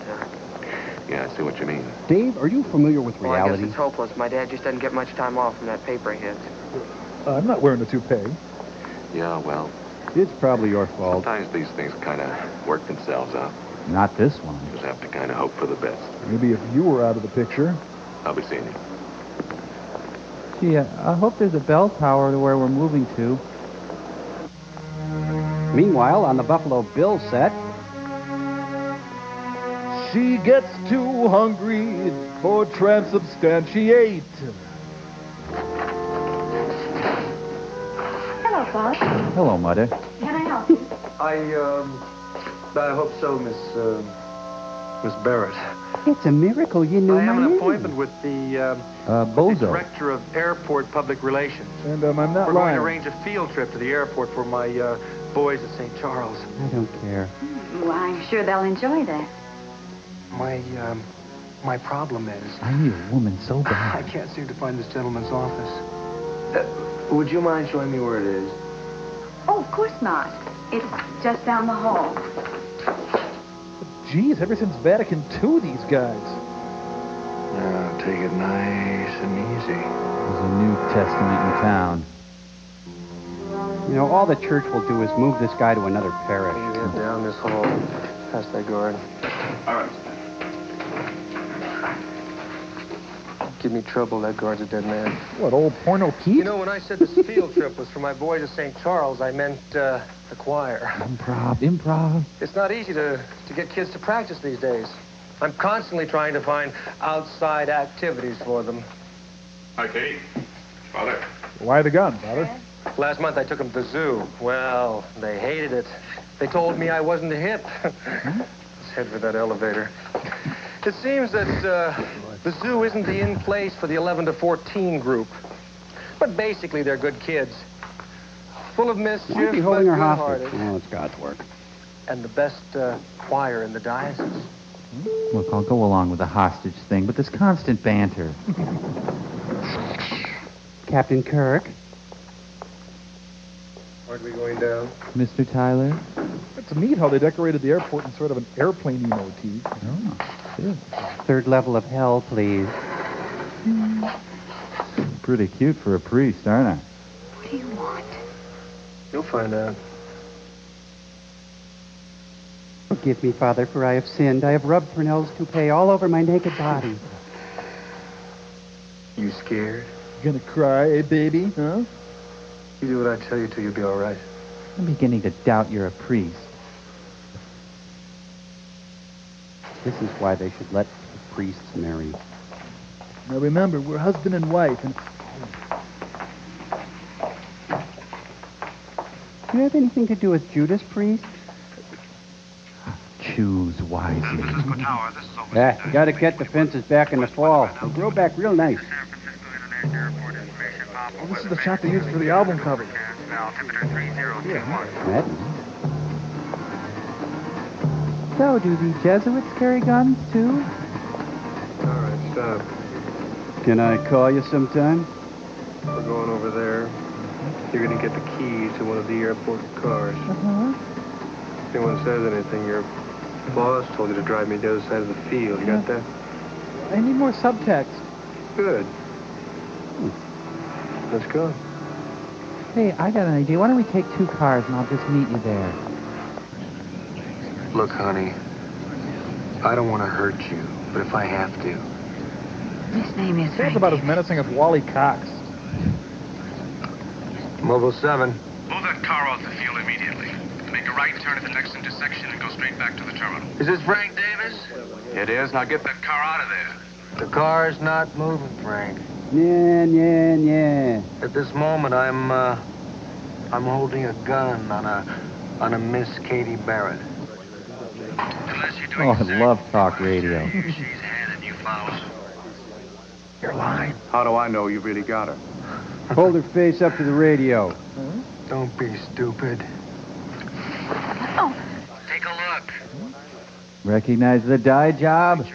Yeah, I see what you mean. Dave, are you familiar with Well, I reality? guess it's hopeless. My dad just doesn't get much time off from that paper he hits. I'm not wearing a toupee. Yeah, well, It's probably your fault. sometimes these things kind of work themselves out. Not this one. Just have to kind of hope for the best. Maybe if you were out of the picture. I'll be seeing you. Gee, I hope there's a bell tower to where we're moving to. Meanwhile, on the Buffalo Bill set, She gets too hungry for transubstantiate. Hello, Bob. Hello, Mother. Can I help you? I hope so, Miss Barrett. it's a miracle you knew I have my an name. appointment with the Bozo. director of airport public relations. And I'm not We're going lying. to arrange a field trip to the airport for my boys at St. Charles. I don't care. Well, I'm sure they'll enjoy that. My problem is I need a woman so I bad. can't seem to find this gentleman's office. Would you mind showing me where it is? Oh, of course not. It's just down the hall. Geez, ever since Vatican II, these guys. Now, take it nice and easy. There's a New Testament in town. You know, all the church will do is move this guy to another parish. You get down this hall, past that guard. All right. Give me trouble, that guard's a dead man. What, old porno Pete? You know, when I said this field trip was for my boys at St. Charles, I meant the choir. Improv. It's not easy to get kids to practice these days. I'm constantly trying to find outside activities for them. Hi, Katie. Father. Why the gun, Father? Last month I took them to the zoo. Well, they hated it. They told me I wasn't hip. Let's head for that elevator. It seems that the zoo isn't the in place for the 11 to 14 group. But basically, they're good kids. Full of mischief, Why is he but holding her hostage? good-hearted. Oh, it's God's work. And the best choir in the diocese. Look, I'll go along with the hostage thing, but this constant banter. Captain Kirk. Aren't we going down? Mr. Tyler? It's neat how they decorated the airport in sort of an airplane motif. Oh, good. Third level of hell, please. Pretty cute for a priest, aren't I? What do you want? You'll find out. Forgive me, Father, for I have sinned. I have rubbed Purnell's toupee all over my naked body. You scared? You gonna cry, eh, baby? Huh? You do what I tell you to, you'll be all right. I'm beginning to doubt you're a priest. This is why they should let priests marry. Now remember, we're husband and wife, and Do you have anything to do with Judas, priest? Choose wisely. Yeah, you gotta get the fences back in the fall. They grow back real nice. oh, this is the shot they used for the album cover. That- So, do the Jesuits carry guns, too? All right, stop. Can I call you sometime? We're going over there. You're going to get the keys to one of the airport cars. Uh-huh. If anyone says anything, your boss told you to drive me to the other side of the field. You got that? I need more subtext. Good. Let's go. Hey, I got an idea. Why don't we take 2 cars and I'll just meet you there? Look, honey, I don't want to hurt you, but if I have to. His name is Sounds about as menacing as Wally Cox. Mobile 7. Move that car off the field immediately. Make a right turn at the next intersection and go straight back to the terminal. Is this Frank Davis? It is. Now get that car out of there. The car's not moving, Frank. Yeah. At this moment, I'm holding a gun on a Miss Katie Barrett. Oh, I love talk radio. She's handing you flowers. You're lying. How do I know you really got her? Hold her face up to the radio. Don't be stupid. Oh, Take a look. Recognize the dye job?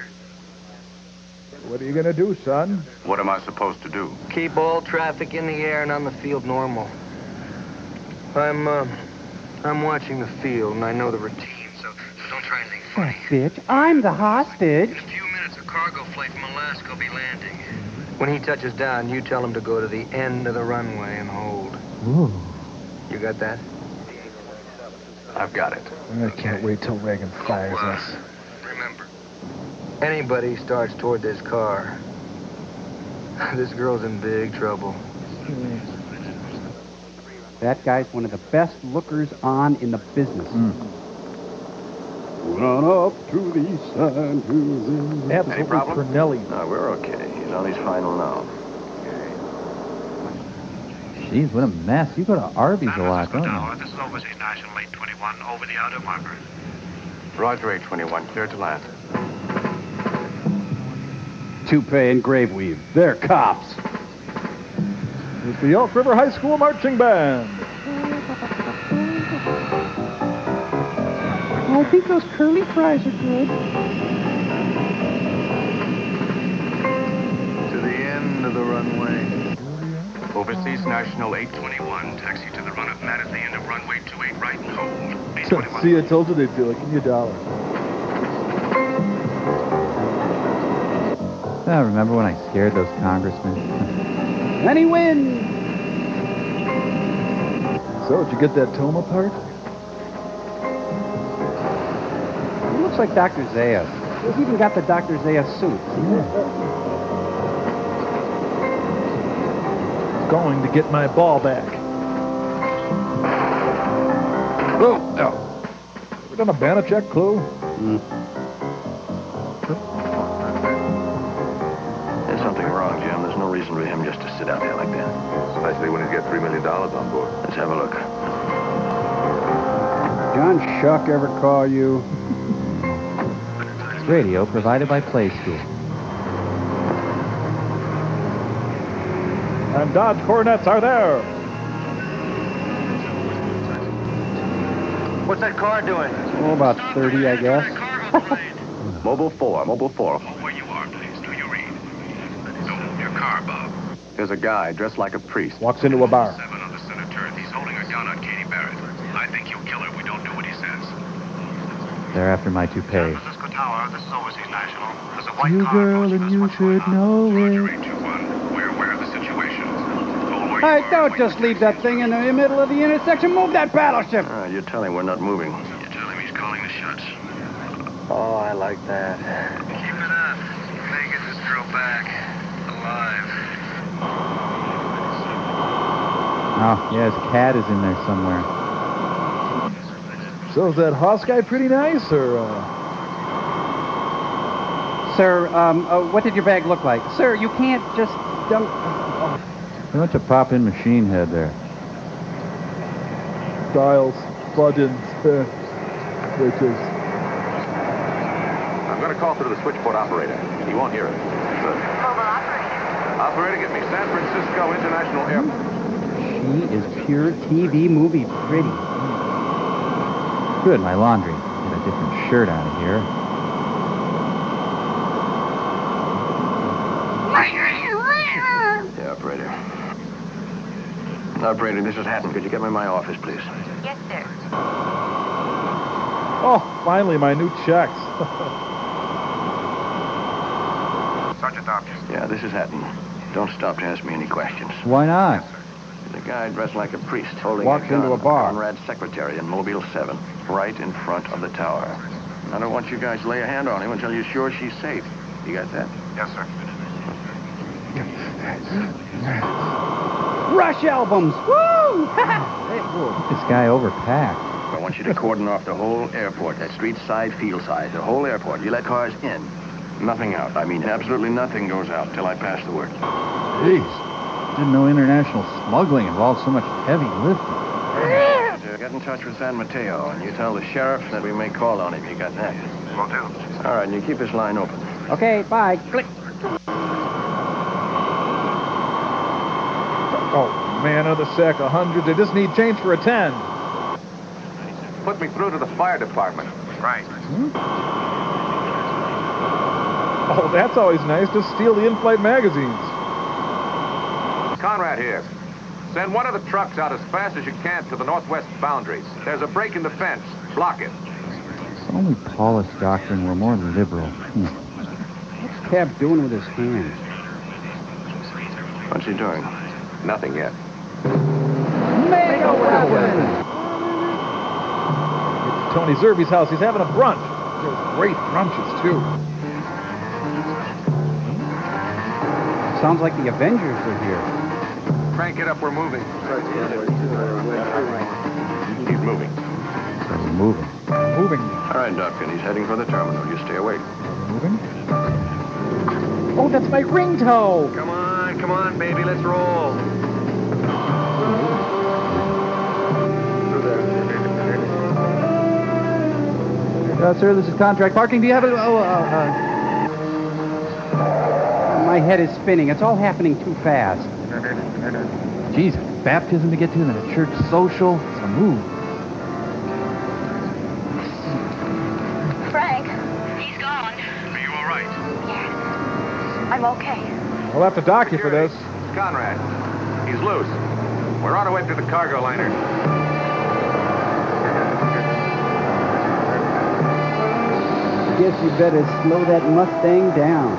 What are you going to do, son? What am I supposed to do? Keep all traffic in the air and on the field normal. I'm watching the field, and I know the routine, so don't try anything funny. Bitch, I'm the hostage. In a few minutes, a cargo flight from Alaska will be landing. When he touches down, you tell him to go to the end of the runway and hold. Ooh. You got that? I've got it. I can't wait till Reagan fires us. Remember, anybody starts toward this car, this girl's in big trouble. That guy's one of the best lookers on in the business. Run up to the east side to the... Absolutely for Nelly. No, we're okay. He's on his final now. Jeez, what a mess. You go to Arby's a lot, don't you? This is Overseas National 821 over the outer marker. Roger, 821. Clear to land. Toupee and grave weave. They're cops. It's the Elk River High School Marching Band. I think those curly fries are good. To the end of the runway. Overseas National 821. Taxi to the run-up mat at the end of runway 28 right and hold. 821. See, I told you they'd do it. Give me $1. I remember when I scared those congressmen. And he wins! So, did you get that Toma part? He looks like Dr. Zayas. He's even got the Dr. Zayas suit. Going to get my ball back. Oh, no. Ever done a Banachek clue? There's something wrong, Jim. There's no reason for him just to sit out there like that. Especially when he's got $3 million on board. Let's have a look. John Shuck ever call you? Radio provided by Play School. And Dodge Cornets are there. What's that car doing? Oh, about 30, I guess. Mobile 4, Mobile 4. Where you are, please. Do you read? No, your car, Bob. There's a guy dressed like a priest. Walks into a bar. 7 on the center turn. He's holding a gun on Katie Barrett. I think he'll kill her. We don't do what he says. They're after my toupee. Francisco Tower. This is Overseas National. There's a white You car girl, and you should know it. 821. We're aware of the situation. Hey, don't just leave that thing in the middle of the intersection. Move that battleship. You tell him we're not moving. You tell him he's calling the shots. Oh, I like that. Keep it up. May get this girl back. Alive. Oh, yeah, his cat is in there somewhere. So is that Hoss guy pretty nice, or... Sir, what did your bag look like? Sir, you can't just dump... They went to pop in Machine Head there. Dials, buttons, switches. I'm going to call through the switchboard operator. He won't hear it. Operator, get me San Francisco International Airport. She is pure TV movie pretty. Good, my laundry. Get a different shirt out of here. Yeah, operator. Operator, this is Hatton. Could you get me in my office, please? Yes, sir. Oh, finally, my new checks. Sergeant Dawkins. Yeah, this is Hatton. Don't stop to ask me any questions. Why not? The guy dressed like a priest holding Walks a gun. into a bar. Conrad's secretary in Mobile 7, right in front of the tower. I don't want you guys to lay a hand on him until you're sure she's safe. You got that? Yes, sir. Rush albums! Woo! This guy overpacked. I want you to cordon off the whole airport, that street side, field side, the whole airport. You let cars in, nothing out. I mean, absolutely nothing goes out till I pass the word. Jeez. Didn't know international smuggling involved so much heavy lifting. Get in touch with San Mateo, and you tell the sheriff that we may call on him. You got that? Will do. All right, and you keep this line open. Okay, bye. Click. Oh, man, another sack of hundreds. I just need change for a 10. Put me through to the fire department. Right. Oh, that's always nice. Just steal the in-flight magazines. Conrad here. Send one of the trucks out as fast as you can to the northwest boundaries. There's a break in the fence. Block it. If only Paulus doctrine were more liberal. What's Tab doing with his hands? What's he doing? Nothing yet. Mega weapon! It's Tony Zerbe's house. He's having a brunch. There's great brunches, too. Sounds like the Avengers are here. Crank it up, we're moving. He's moving. Moving. Moving. All right, Duck, and he's heading for the terminal. You stay awake. Moving? Oh, that's my ringtone! Come on, baby, let's roll. Sir, this is contract parking. Do you have a... My head is spinning. It's all happening too fast. Geez, baptism to get to, then a church social. It's a move. Frank, he's gone. Are you all right? Yes. I'm okay. We'll have to dock you for this. It's Conrad. He's loose. We're on our way to the cargo liner. Guess you better slow that Mustang down.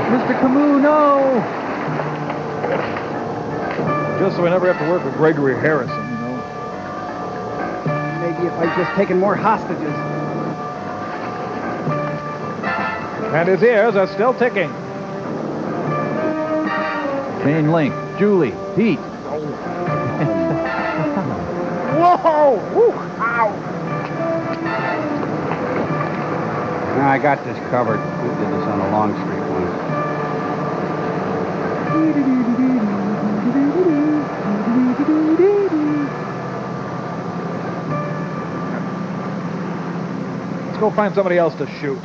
Mr. Camus, no! Just so I never have to work with Gregory Harrison, you know. Maybe if I'd just taken more hostages. And his ears are still ticking. Chain link. Julie. Pete. Whoa! Woo! Ow! I got this covered. We did this on a long street once. Let's go find somebody else to shoot.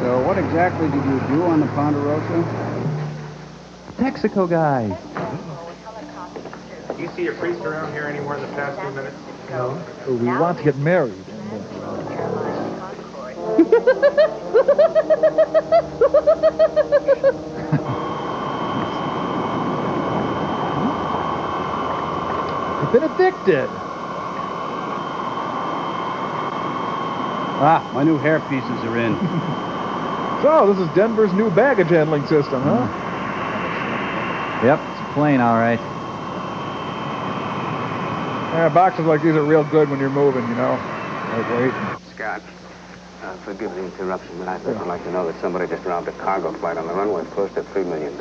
So what exactly did you do on the Ponderosa? Texaco guy. You see a priest around here anywhere in the past few minutes? No. We want to get married. I've been addicted. Ah, my new hair pieces are in. So, this is Denver's new baggage handling system, huh? Yep, it's a plane, all right. Yeah, boxes like these are real good when you're moving, you know. Wait. Scott, forgive the interruption, but I'd like to know that somebody just robbed a cargo flight on the runway close to $3 million.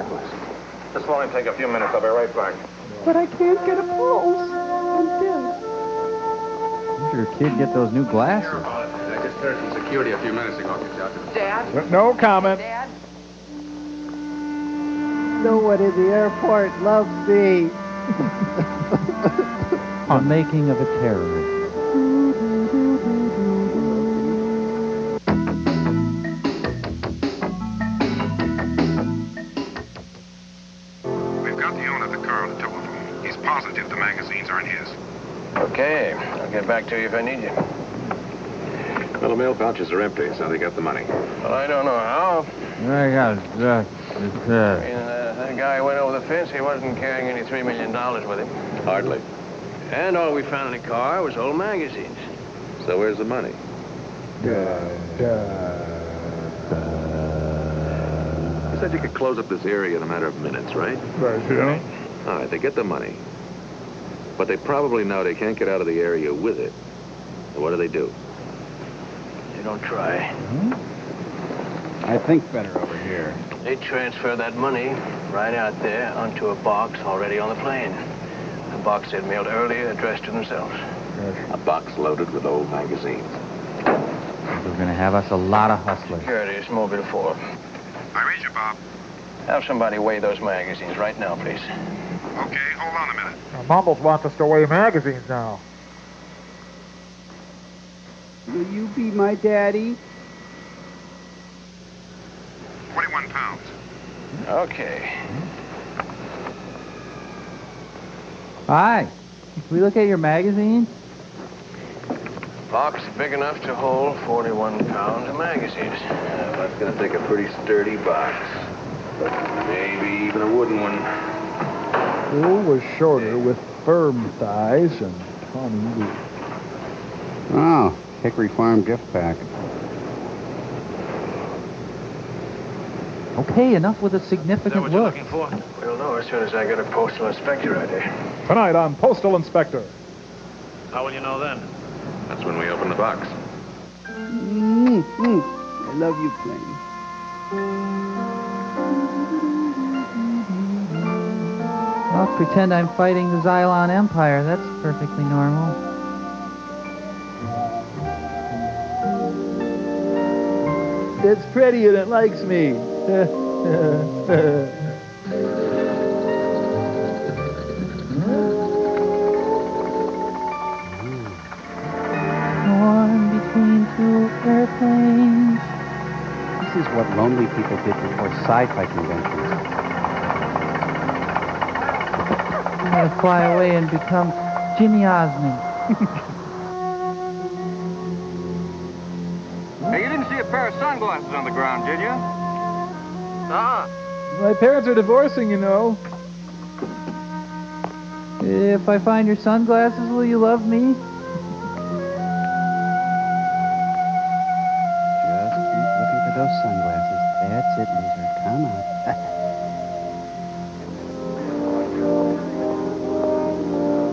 This will only take a few minutes. I'll be right back. But I can't get a pulse. I'm dead. Where'd your kid get those new glasses? I just heard from security a few minutes ago. Dad? No comment. Dad? No one in the airport loves me. The making of a terrorist. We've got the owner of the car on the telephone. He's positive the magazines aren't his. Okay, I'll get back to you if I need you. Well, the mail pouches are empty, so they got the money. Well, I don't know how. I got I mean, that guy went over the fence. He wasn't carrying any $3 million with him. Hardly. And all we found in the car was old magazines. So where's the money? You said you could close up this area in a matter of minutes, right? Right, yeah. All right, they get the money. But they probably know they can't get out of the area with it. So what do? They don't try. I think better over here. They transfer that money right out there onto a box already on the plane. A box they'd mailed earlier addressed to themselves. A box loaded with old magazines. We're going to have us a lot of hustlers. Security's Mobile 4. I read you, Bob. Have somebody weigh those magazines right now, please. Okay, hold on a minute. Now, Mumbles wants us to weigh magazines now. Will you be my daddy? 41 pounds. Okay. Hi. Can we look at your magazines? Box big enough to hold 41 pounds of magazines. That's going to take a pretty sturdy box. Maybe even a wooden one. Bill was shorter with firm thighs and tawny boobs. Oh, Hickory Farm gift pack. Okay, enough with a significant What look. you're looking for? We'll know as soon as I get a postal inspector out there. Tonight on Postal Inspector. How will you know then? That's when we open the box. I love you, Plain. I'll pretend I'm fighting the Xylon Empire. That's perfectly normal. It's pretty and it likes me. Torn between two airplanes. This is what lonely people did before sci-fi conventions. I'm gonna fly away and become Ginny Osmond. Hey, you didn't see a pair of sunglasses on the ground, did you? My parents are divorcing, you know. If I find your sunglasses, will you love me? Just keep looking for those sunglasses. That's it, loser. Come on.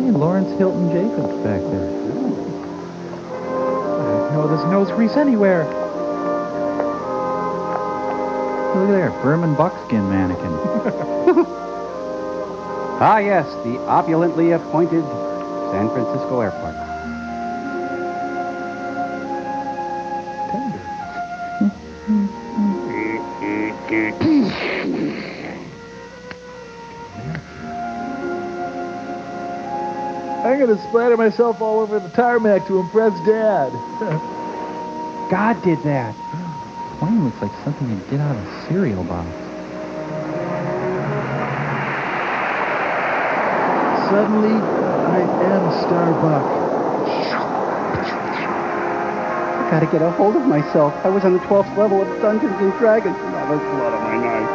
Hey, Lawrence Hilton Jacobs back there. No, there's no grease anywhere. Look there, Berman buckskin mannequin. Ah, yes, the opulently appointed San Francisco Airport. I'm gonna splatter myself all over the tarmac to impress Dad. God did that. Plane looks like something you'd get out of a cereal box. Suddenly, I am Starbuck. I gotta get a hold of myself. I was on the 12th level of Dungeons and Dragons. Now there's blood on my knife.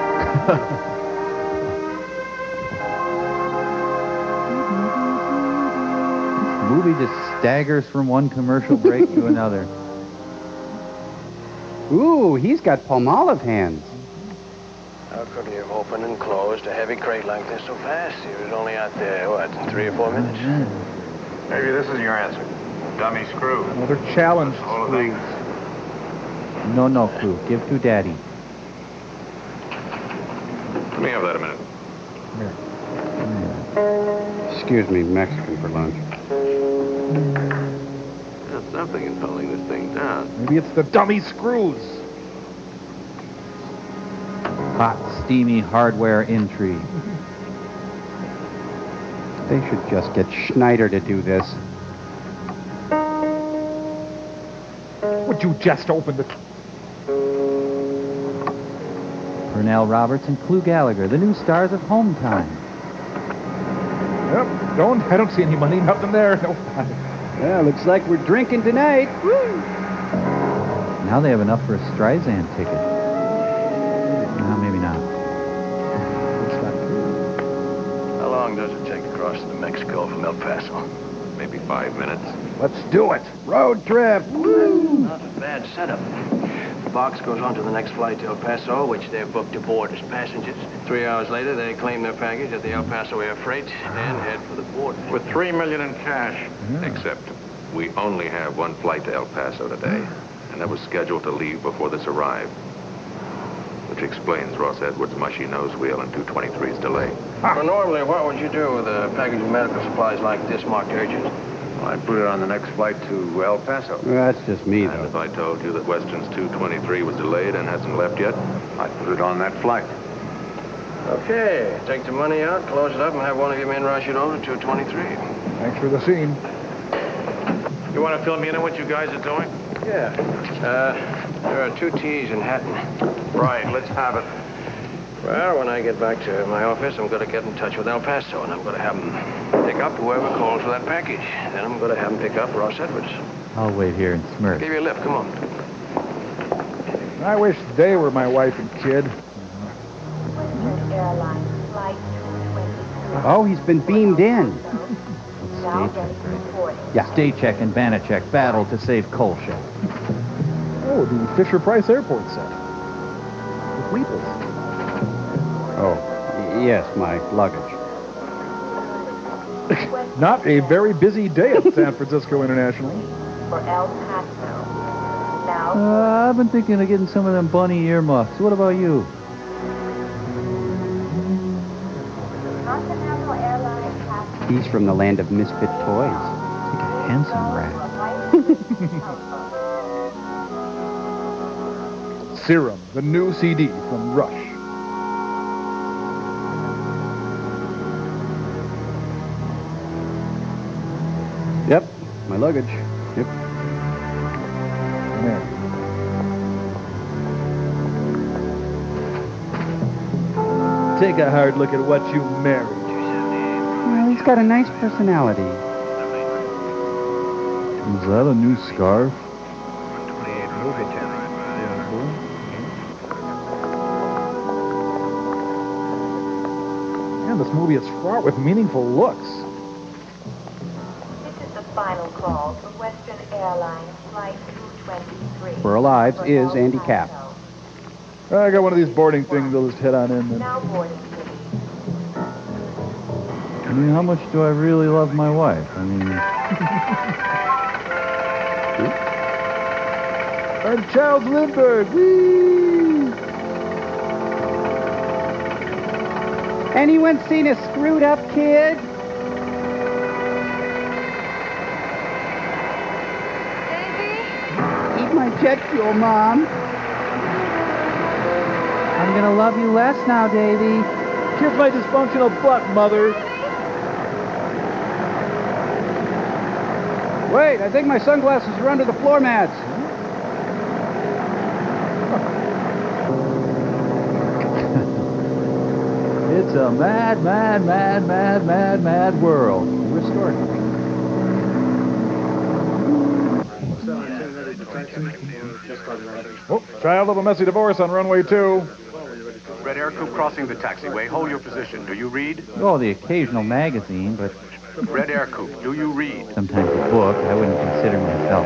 The movie just staggers from one commercial break to another. Ooh, he's got Palmolive hands. How could he have opened and closed a heavy crate like this so fast? He was only out there, what, in 3 or 4 minutes? Maybe this is your answer. Dummy screw. Another challenge. Whole thing. No clue. Give to Daddy. Let me have that a minute. Excuse me, Mexican for lunch. There's something in pulling this thing down. Maybe it's the dummy screws. Hot, steamy hardware intrigue. They should just get Schneider to do this. Would you just open the... Pernell Roberts and Clu Gallagher, the new stars of Home Time. Yep, I don't see any money, nothing there. No. Yeah, looks like we're drinking tonight. Woo! Now they have enough for a Streisand ticket. No, maybe not. How long does it take across to Mexico from El Paso? Maybe 5 minutes. Let's do it. Road trip. Woo! Not a bad setup. The box goes on to the next flight to El Paso, which they're booked aboard as passengers. 3 hours later, they claim their package at the El Paso air freight and head for the border. With $3 million in cash. Except we only have one flight to El Paso today, and that was scheduled to leave before this arrived. Which explains Ross Edwards' mushy nose wheel and 223's delay. Well, normally, what would you do with a package of medical supplies like this marked urgent? Well, I'd put it on the next flight to El Paso. Well, that's just me, And though. if I told you that Western's 223 was delayed and hasn't left yet, I'd put it on that flight. Okay, take the money out, close it up, and have one of your men rush it over to 223. Thanks for the scene. You want to fill me in on what you guys are doing? Yeah. There are 2 T's in Hatton. Right, let's have it. Well, when I get back to my office, I'm going to get in touch with El Paso, and I'm going to have them pick up whoever calls for that package. Then I'm going to have them pick up Ross Edwards. I'll wait here and smirk. Give you a lift, come on. I wish they were my wife and kid. Oh, he's been beamed in. Yeah. State check and Banachek battle to save coal shed. Oh, the Fisher-Price Airport set. With Weeples. Oh, yes, my luggage. Not a very busy day at San Francisco International. For El Paso. Now. I've been thinking of getting some of them bunny earmuffs. What about you? Continental Airlines passenger. He's from the land of misfit toys. Like a handsome rat. Serum, the new CD from Rush. Yep, my luggage. Yep. Take a hard look at what you married. Well, he's got a nice personality. Is that a new scarf? Man, this movie is fraught with meaningful looks. This is the final call for Western Airlines Flight 223. For Alives is Andy Capp. I got one of these boarding things. I'll just head on in then. Now boarding, please. I mean, how much do I really love my wife? I mean... I'm Charles Lindbergh. Whee! Anyone seen a screwed up kid? Eat my jet fuel, Mom. I'm gonna love you less now, Davy. Kiss my dysfunctional butt, Mother. Wait, I think my sunglasses are under the floor mats. It's a mad, mad, mad, mad, mad, mad world. Restored. Oh, child of a messy divorce on runway 2. Red Air Coupe crossing the taxiway. Hold your position. Do you read? Oh, the occasional magazine, but... Red Air Coupe, do you read? Sometimes a book. I wouldn't consider myself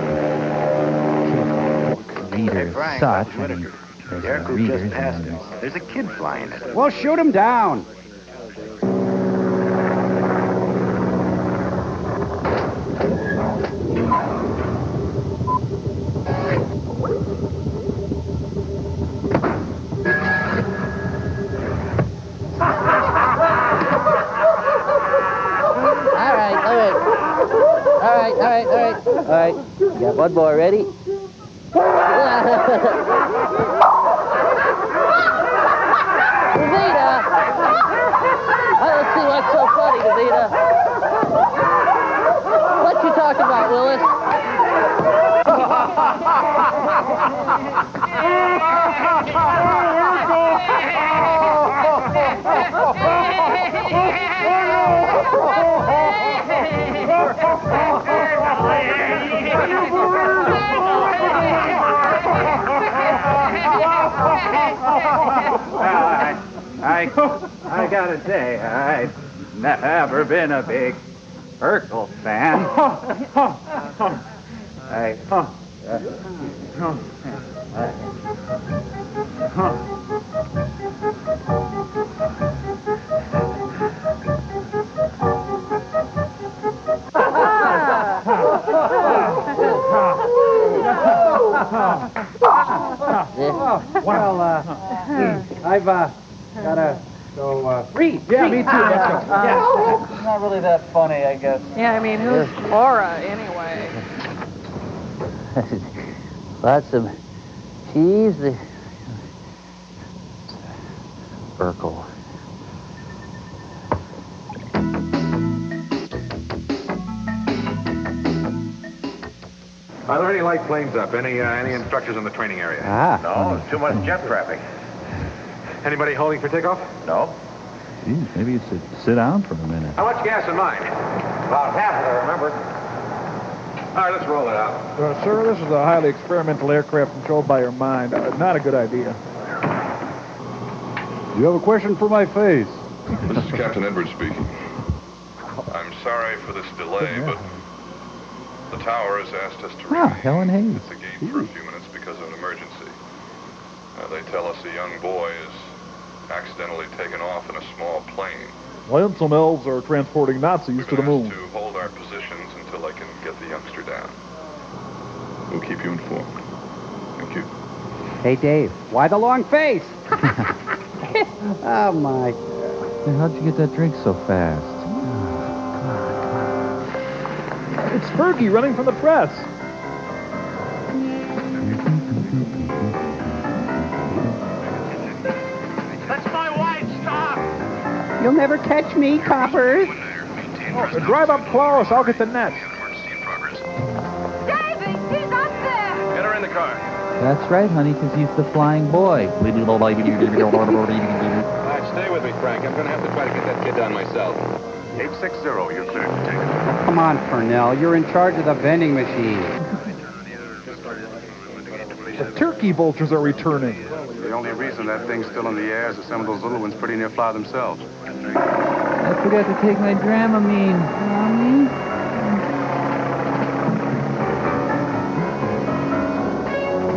a reader as such. I mean, there's The Air Coupe readers just passed and us. There's a kid flying it. Well, shoot him down. All right. You got one more. Ready? Davida! I don't see what's so funny, Davida. What you talking about, Willis? I gotta say, I've never been a big Urkel fan. Well, I've gotta go read. Yeah, me too. Let's go. Yeah. It's not really that funny, I guess. Yeah, I mean, who's Laura anyway? Lots of cheese. Urkel. Are there any light planes up? Any instructors in the training area? No, it's too much jet traffic. Anybody holding for takeoff? No. Gee, maybe you should sit down for a minute. How much gas in mine? About half of it, remember? right, let's roll it out. Sir, this is a highly experimental aircraft controlled by your mind. Not a good idea. You have a question for my face? This is Captain Edwards speaking. I'm sorry for this delay, but the tower has asked us to remain Helen Hayes. at the gate for a few minutes because of an emergency. They tell us a young boy is accidentally taken off in a small plane. Well, some elves are transporting Nazis to the moon. To hold our positions until I can get the youngster down. We'll keep you informed. Thank you. Hey, Dave, why the long face? Oh, my. How'd you get that drink so fast? It's Fergie running from the press. That's my white star. You'll never catch me, coppers. Oh, drive up close. I'll get the net. Davy, he's up there. Get her in the car. That's right, honey, because he's the flying boy. All right, stay with me, Frank. I'm going to have to try to get that kid down myself. 860, you're cleared to take it. Come on, Purnell. You're in charge of the vending machine. The turkey vultures are returning. The only reason that thing's still in the air is that some of those little ones pretty near fly themselves. I forgot to take my Dramamine, Mommy.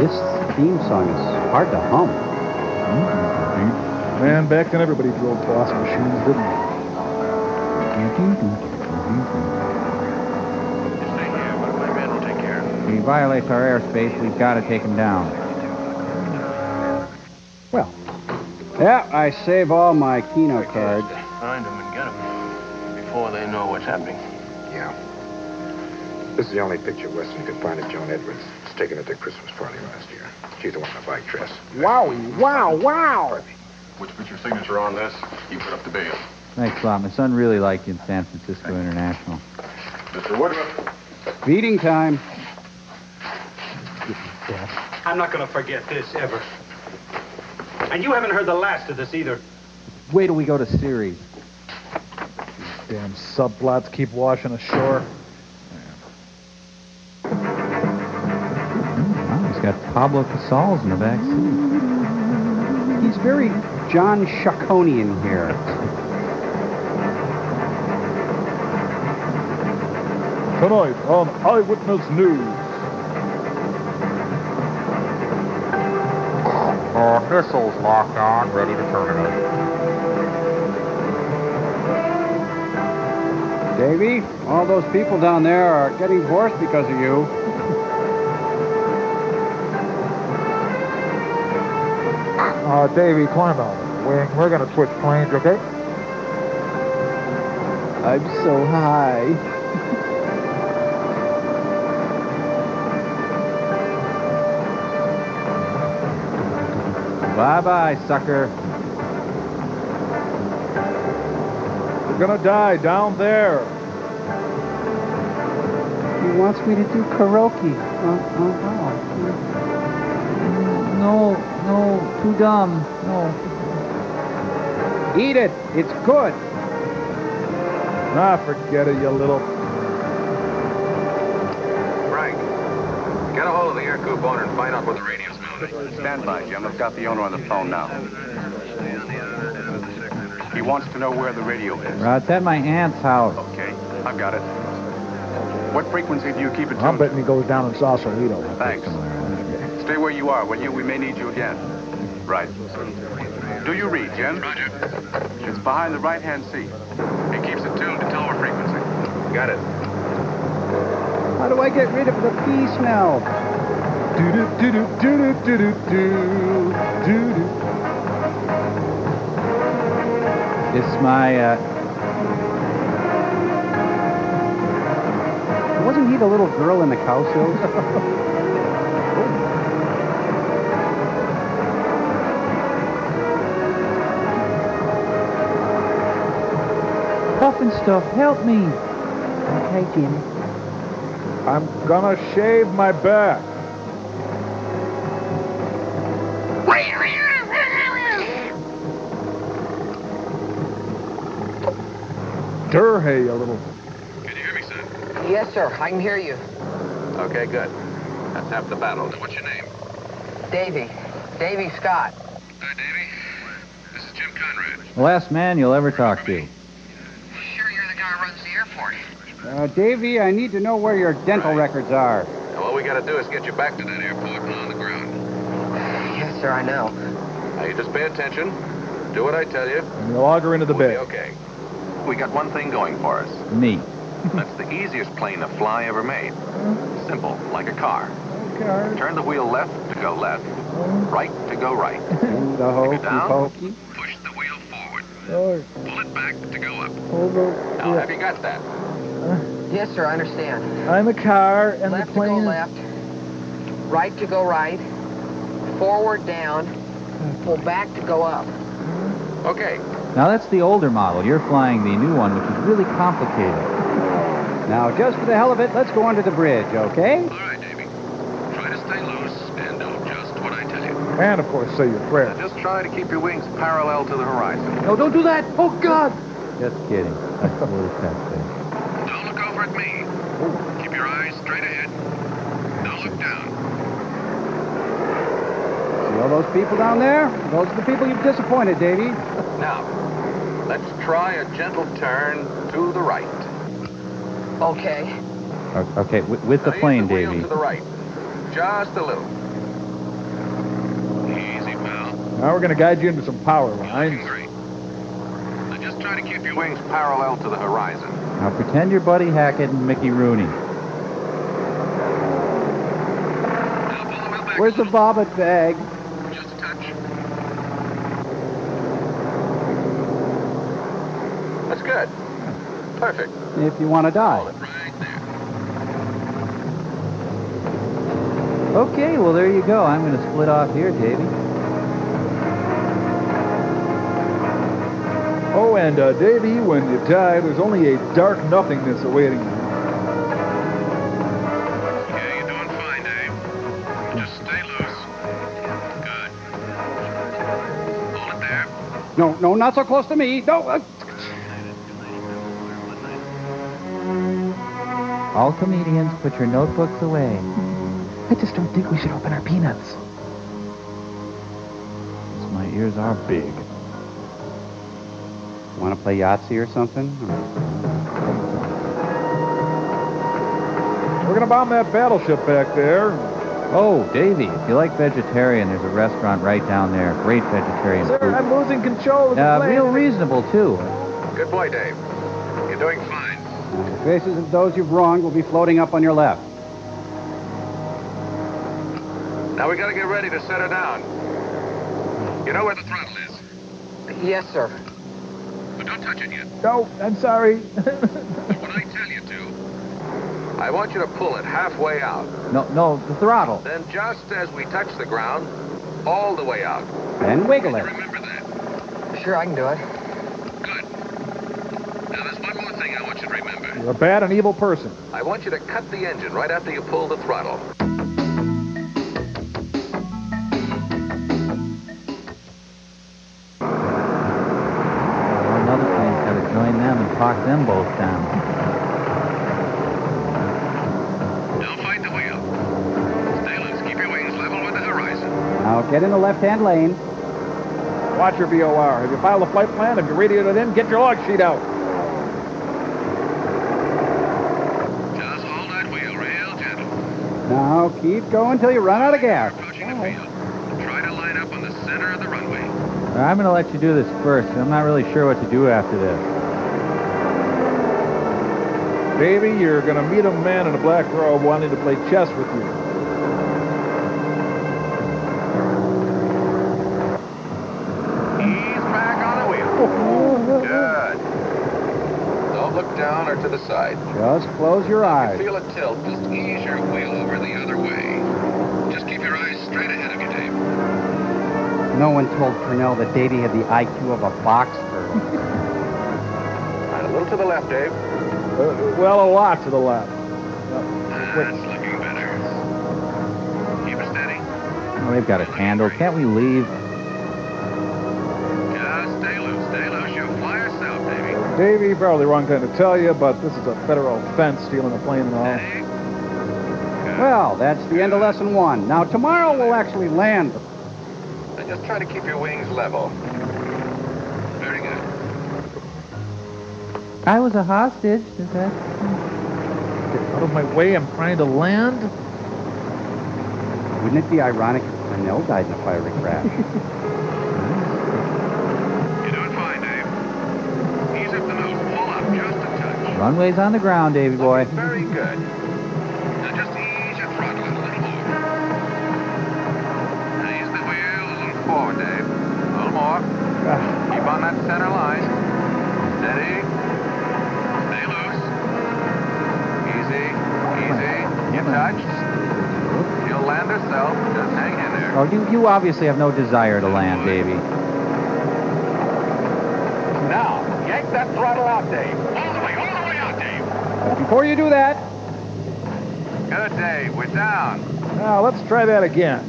This theme song is hard to hum. Man, back then everybody drove boss machines, didn't they? Stay here, but my men will take care of him. If he violates our airspace, we've got to take him down. Well, yeah, I save all my Keno cards. Find him and get him before they know what's happening. Yeah. This is the only picture Weston could find of Joan Edwards. It's taken at their Christmas party last year. She's the one in the black dress. Wow, wow, wow. Would you put your signature on this? You put up the bail. Thanks a lot. My son really liked you in San Francisco International. Mr. Woodruff. Feeding time. I'm not going to forget this, ever. And you haven't heard the last of this, either. Wait till we go to series. Damn subplots keep washing ashore. Oh, he's got Pablo Casals in the back seat. He's very John Chaconian here. Tonight on Eyewitness News. Missiles locked on, ready to terminate. Davy, all those people down there are getting hoarse because of you. Davy, climb out. We're going to switch planes, okay? I'm so high. Bye-bye, sucker. We're gonna die down there. He wants me to do karaoke. No, too dumb. No. Eat it. It's good. Ah, forget it, you little... Frank, get a hold of the air coup owner and find out what the radio's moving. Stand by, Jim. I've got the owner on the phone now. He wants to know where the radio is. It's at my aunt's house. Okay, I've got it. What frequency do you keep it tuned? I'm betting he goes down in Sausalito. Thanks. Stay where you are, will you? We may need you again. Right. Do you read, Jim? Roger. It's behind the right-hand seat. It keeps it tuned to tower frequency. Got it. How do I get rid of the pee smell? It's my, Wasn't he the little girl in the cow shows? Puffin stuff, help me. Okay, Jim. I'm gonna shave my back. Durhay, you little... Can you hear me, son? Yes, sir. I can hear you. Okay, good. That's half the battle. Now, what's your name? Davy. Davy Scott. Hi, Davy. This is Jim Conrad. The last man you'll ever talk to. Sure you're the guy who runs the airport? Davy, I need to know where your dental records are. Now, all we gotta do is get you back to that airport and on the ground. Yes, sir, I know. Now, you just pay attention. Do what I tell you. And you'll log her into the We'll bed. be okay. We got one thing going for us. Me. That's the easiest plane to fly ever made. Simple, like a car. Okay. Turn the wheel left to go left, right to go right. The hokey down. pokey. Push the wheel forward. Oh, Pull it back to go up. hold on. Now, have you got that? Yes, sir, I understand. I'm a car, and Left the to go plane... left. Right to go right. Forward down. Pull back to go up. Okay. Now, that's the older model. You're flying the new one, which is really complicated. Now, just for the hell of it, let's go under the bridge, okay? All right, Davy. Try to stay loose and do just what I tell you. And, of course, say your prayers. Now, just try to keep your wings parallel to the horizon. No, don't do that! Oh, God! Just kidding. That's a little test thing. Don't look over at me. Keep your eyes straight ahead. Don't look down. See all those people down there? Those are the people you've disappointed, Davy. Now, let's try a gentle turn to the right. Okay. Okay, with the Now, plane, use the wheel Davy. to the right. Just a little. Easy, pal. Now we're going to guide you into some power You're lines. looking great. Now, just try to keep your wings parallel to the horizon. Now, pretend you're Buddy Hackett and Mickey Rooney. Now, pull the wheel back. Where's the bobbit bag? Just a touch. That's good. Perfect. If you want to die. Right there. Okay, well, there you go. I'm going to split off here, Davy. Oh, and, Davy, when you die, there's only a dark nothingness awaiting you. Yeah, you're doing fine, Dave. Just stay loose. Good. Hold it there. No, not so close to me. No. All comedians, put your notebooks away. I just don't think we should open our peanuts. My ears are big. Want to play Yahtzee or something? We're going to bomb that battleship back there. Oh, Davy, if you like vegetarian, there's a restaurant right down there. Great vegetarian Sir, food. I'm losing control of the plane. Real reasonable, too. Good boy, Dave. You're doing fine. Faces of those you've wronged will be floating up on your left. Now we gotta get ready to set her down. You know where the throttle is? Yes, sir. But don't touch it yet. No, I'm sorry. When I tell you to, I want you to pull it halfway out. No, the throttle. Then just as we touch the ground, all the way out. And wiggle it. Remember that. Sure, I can do it. Good. Now there's one more thing I want you to remember. You're a bad and evil person. I want you to cut the engine right after you pull the throttle. Another plane's got to join them and talk them both down. Don't fight the wheel. Stay loose. Keep your wings level with the horizon. Now get in the left-hand lane. Watch your VOR. Have you filed a flight plan? Have you radioed it in? Get your log sheet out. Just hold that wheel real gentle. Now keep going till you run out of gas. Approaching the field. Try to line up on the center of the runway. I'm going to let you do this first. I'm not really sure what to do after this. Davy, you're going to meet a man in a black robe wanting to play chess with you. Ease back on the wheel. Good. Don't look down or to the side. Just close your eyes. Feel a tilt. Just ease your wheel over the other way. Just keep your eyes straight ahead of you, Dave. No one told Purnell that Davy had the IQ of a box bird. Right, a little to the left, Dave. Well, a lot to the left. That's looking better. Keep it steady. Oh, they've got it handled. Can't we leave? Just stay loose. Stay loose. You'll fly yourself, Davy. Davy, probably the wrong time to tell you, but this is a federal offense, stealing a plane and all. Steady. Good. Well, that's the end of lesson 1. Now, tomorrow we'll actually land. Now just try to keep your wings level. Very good. I was a hostage. Is that? Get out of my way. I'm trying to land. Wouldn't it be ironic if Cornell died in a fiery crash? You're doing fine, Dave. Ease up the nose. Pull up just a touch. Runway's on the ground, Davy boy. Very good. Now just ease your throttle in a little more. Now ease the wheel a little forward, Dave. A little more. Keep on that center line. Steady. Stay loose. Easy. Easy. You touch. She'll land herself. Just hang in there. Oh, you obviously have no desire to land, Davy. Now, yank that throttle out, Dave. All the way out, Dave. Before you do that... Good, Dave. We're down. Now, let's try that again.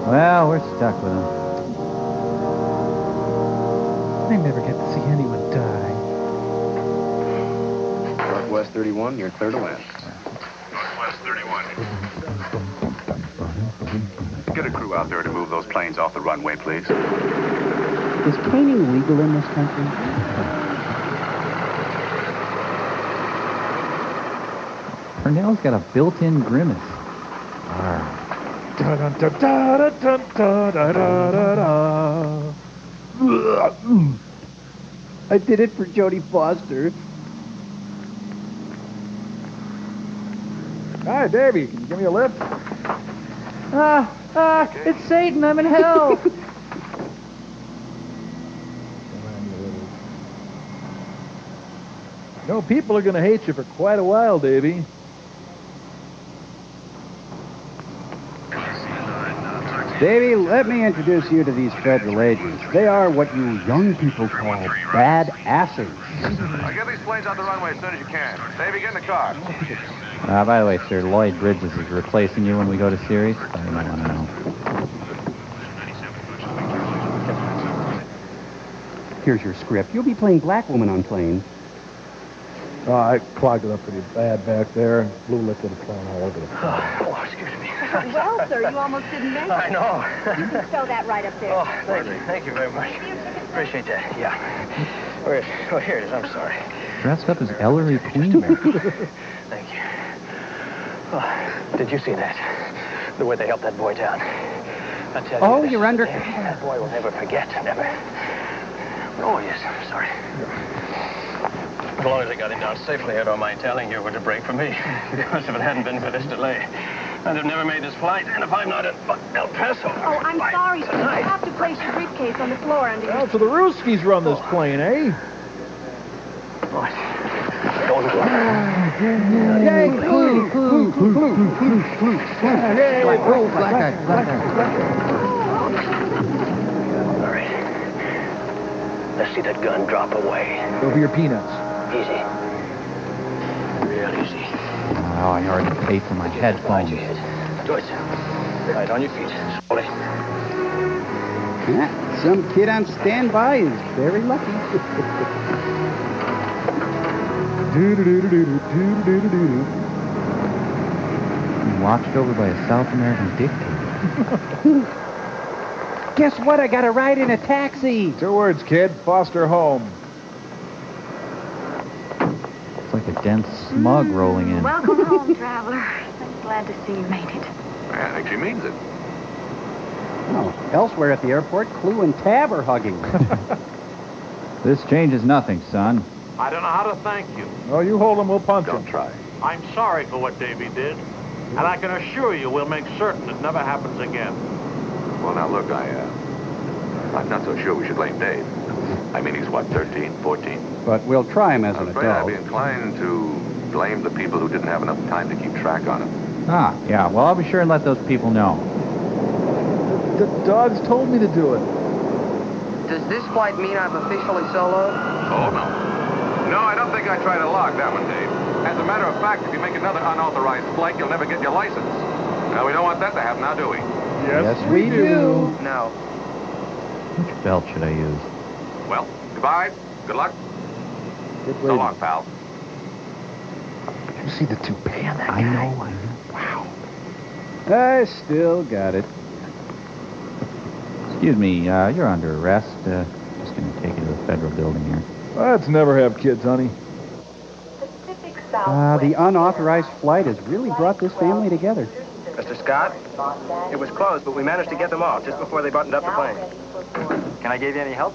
Well, we're stuck with him. I never get to see anyone die. Northwest 31, you're clear to land. Northwest 31. Get a crew out there to move those planes off the runway, please. Is planing legal in this country? Cornell's got a built-in grimace. I did it for Jodie Foster. Hi, Davy. Can you give me a lift? It's Satan. I'm in hell. No, people are going to hate you for quite a while, Davy. Davy, let me introduce you to these federal agents. They are what you young people call bad asses. I'll get these planes out the runway as soon as you can. Davey, get in the car. By the way, sir, Lloyd Bridges is replacing you when we go to Sirius. I don't want to know. Here's your script. You'll be playing Black Woman on plane. Oh, I clogged it up pretty bad back there. Blue liquid flown all over the place. Oh, excuse me. Well, sir, you almost didn't make it. I know. You can stow that right up there. Oh, thank you very much. Appreciate that. Yeah. Oh, here it is. I'm sorry. Dressed up as Ellery Queen. Thank you. Oh, did you see that? The way they helped that boy down. I tell you. Oh, you're under... That boy will never forget. Never. Oh, yes. Sorry. As long as I got him down safely, I don't mind telling you it was a break for me. Because if it hadn't been for this delay, I'd have never made this flight. And if I'm not at El Paso... Oh, I'm sorry, sir. I have to place your briefcase on the floor under Well, so the Ruskies run this plane, eh? Yay, clue, clue, clue, clue, clue, clue. Black guy. All right. Let's see that gun drop away. Over your peanuts. Easy. Real easy. Oh, I already paid for my headphones. Joyce, right on your feet. Slowly. Some kid on standby is very lucky. Watched over by a South American dictator. Guess what? I got a ride in a taxi. 2 words, kid. Foster home. It's like a dense smug rolling in. Welcome home, traveler. I'm glad to see you made it. I think she means it. Oh, elsewhere at the airport, Clue and Tab are hugging. This changes nothing, son. I don't know how to thank you. Oh, you hold him, we'll punch him. Don't try. I'm sorry for what Davy did, and I can assure you we'll make certain it never happens again. Well, now, look, I'm not so sure we should blame Dave. I mean, he's, what, 13, 14? But we'll try him as an I'm afraid I'd adult. be inclined to blame the people who didn't have enough time to keep track on him. Ah, yeah. Well, I'll be sure and let those people know. The dogs told me to do it. Does this flight mean I'm officially solo? Oh, no. No, I don't think I tried to log that one, Dave. As a matter of fact, if you make another unauthorized flight, you'll never get your license. Now, we don't want that to happen now, do we? Yes, we do. No. Which belt should I use? Well, goodbye. Good luck. So long, pal. Did you see the toupee on that guy? I know. Wow. I still got it. Excuse me, you're under arrest. Just going to take you to the federal building here. Let's never have kids, honey. The unauthorized flight has really brought this family together. Mr. Scott, it was closed, but we managed to get them off just before they buttoned up the plane. Can I give you any help?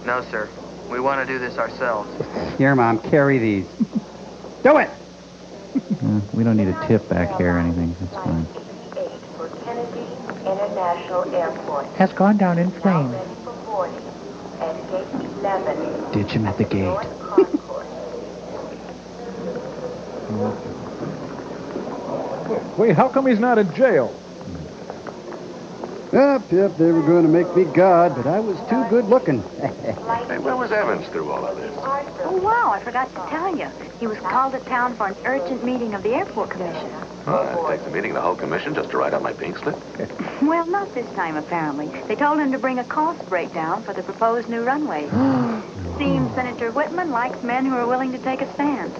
No, sir. We want to do this ourselves. Here, Mom, carry these. Do it! We don't need a tip back here or anything. That's fine. For Kennedy International Airport. Has gone down in flames. Ready for boarding at gate 11. Ditch him at the gate. Wait, how come he's not in jail? Yep, they were going to make me God, but I was too good looking. Hey, where was Evans through all of this? Oh, wow, I forgot to tell you. He was called to town for an urgent meeting of the airport commission. Oh, it takes a meeting of the whole commission just to write out my pink slip? Well, not this time, apparently. They told him to bring a cost breakdown for the proposed new runway. Seems Senator Whitman likes men who are willing to take a stand.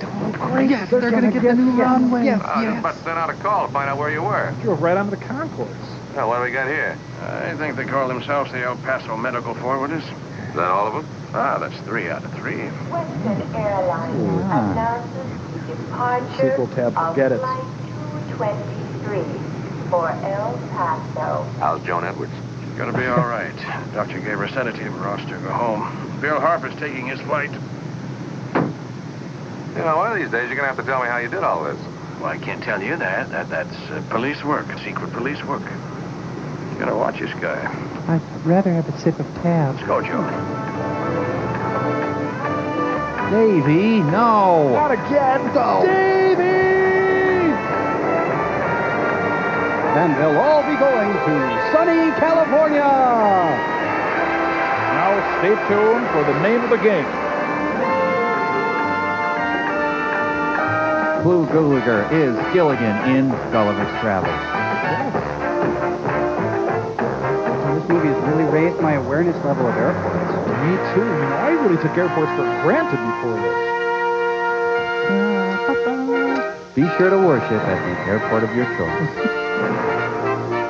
Yes, they're going to get the new runway. You must send out a call to find out where you were. You drove right onto the concourse. Now, what do we got here? I think they call themselves the El Paso Medical Forwarders. Is that all of them? Ah, that's 3 out of 3. Western Airlines announces departure Sequel tab, of forget it. Flight 223 for El Paso. How's Joan Edwards? She's gonna be all right. Doctor gave her sedative, Ross took her home. Bill Harper's taking his flight. You know, one of these days you're gonna have to tell me how you did all this. Well, I can't tell you that. That's police work, secret police work. You gotta watch this guy. I'd rather have a sip of tab. Let's go, Joe. Davy, no! Not again! Go! Davy! Then they'll all be going to sunny California! Now stay tuned for the name of the game. Clu Gulager is Gilligan in Gulliver's Travels. This movie has really raised my awareness level of airports. Me too. You know, I really took airports for granted before this. Be sure to worship at the airport of your choice.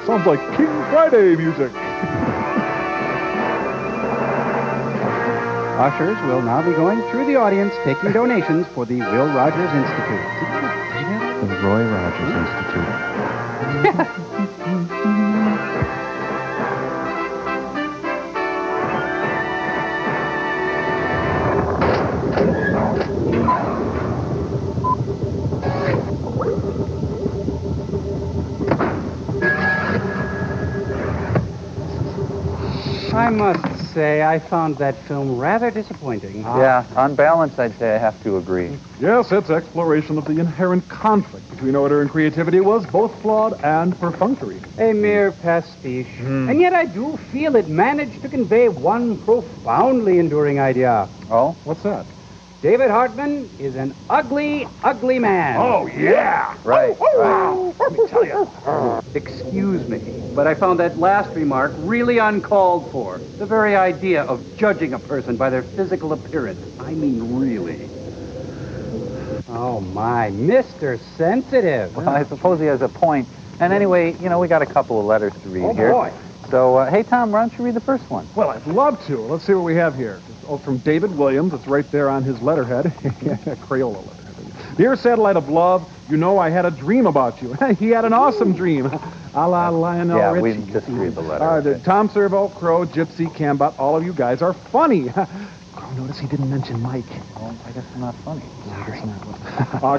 Sounds like King Friday music. Ushers will now be going through the audience taking donations for the Will Rogers Institute. The Roy Rogers Institute. I must say, I found that film rather disappointing. Yeah, on balance, I'd say I have to agree. Yes, its exploration of the inherent conflict between order and creativity was both flawed and perfunctory. A mere pastiche. And yet I do feel it managed to convey one profoundly enduring idea. Oh? What's that? David Hartman is an ugly, ugly man. Oh, yeah! Right, right. Let me tell you. Excuse me, but I found that last remark really uncalled for. The very idea of judging a person by their physical appearance. I mean, really. Oh, my. Mr. Sensitive. Well, I suppose he has a point. And anyway, you know, we got a couple of letters to read here. Oh, boy. So, hey, Tom, why don't you read the first one? Well, I'd love to. Let's see what we have here. Oh, from David Williams. It's right there on his letterhead. Crayola letterhead. Dear Satellite of Love, you know I had a dream about you. He had an awesome dream. A la Lionel Yeah, Richie. we just read the letter. Tom Servo, Crow, Gypsy, Cambot, all of you guys are funny. Crow, notice he didn't mention Mike. Well, I guess I'm not funny.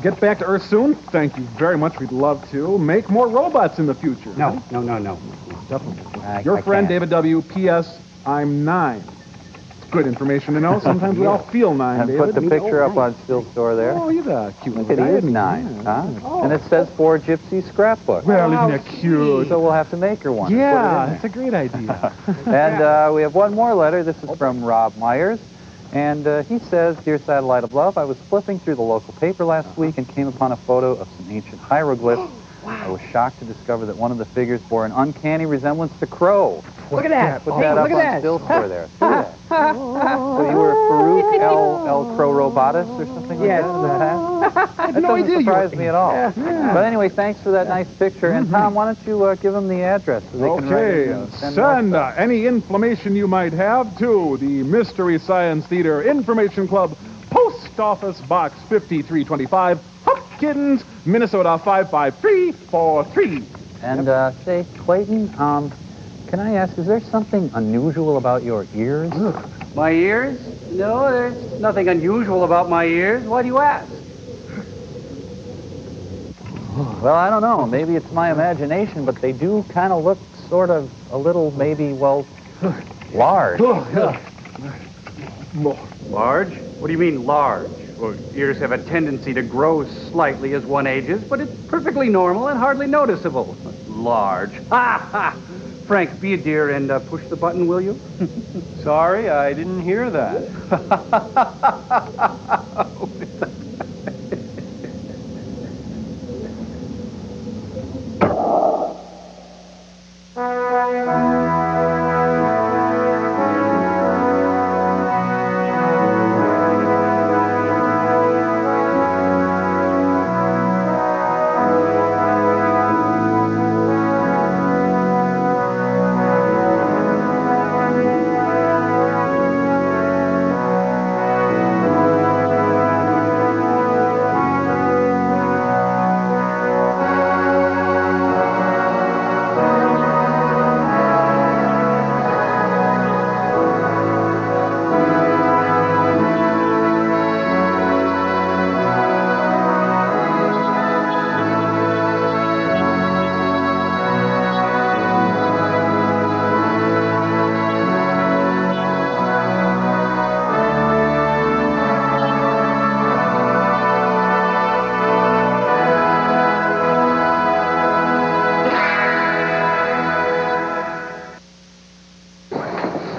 Get back to Earth soon. Thank you very much. We'd love to. Make more robots in the future. No. Definitely. Your friend, David W. P.S. I'm 9. Good information to know. Sometimes we all feel 9, And David. put the picture up on Still Store there. Oh, he's a cute Look little at guy. he is 9, huh? Oh. And it says for Gypsy Scrapbook. Well, isn't that cute? So we'll have to make her one. Yeah, that's a great idea. And we have one more letter. This is from Rob Myers. And he says, Dear Satellite of Love, I was flipping through the local paper last week and came upon a photo of some ancient hieroglyphs. I was shocked to discover that one of the figures bore an uncanny resemblance to Crow. Look at that. Put Hey, that look up at on that. Still Store there. See that? So you were Farouk El Crow Robotus or something like Yes. that in the past? I had That no doesn't idea you surprise were- me at all. Yeah. But anyway, thanks for that nice picture. And Tom, why don't you give them the address so they can write Okay, in and send more send stuff. any information you might have to the Mystery Science Theater Information Club, Post Office Box 5325, Hopkins, Minnesota 55343. And say, Clayton, can I ask, is there something unusual about your ears? My ears? No, there's nothing unusual about my ears. Why do you ask? Well, I don't know. Maybe it's my imagination, but they do kind of look sort of a little, maybe, well, large. Large? What do you mean large? Well, ears have a tendency to grow slightly as one ages, but it's perfectly normal and hardly noticeable. Large. Ha ha! Frank, be a dear and push the button, will you? Sorry, I didn't hear that.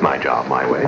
My job, my way.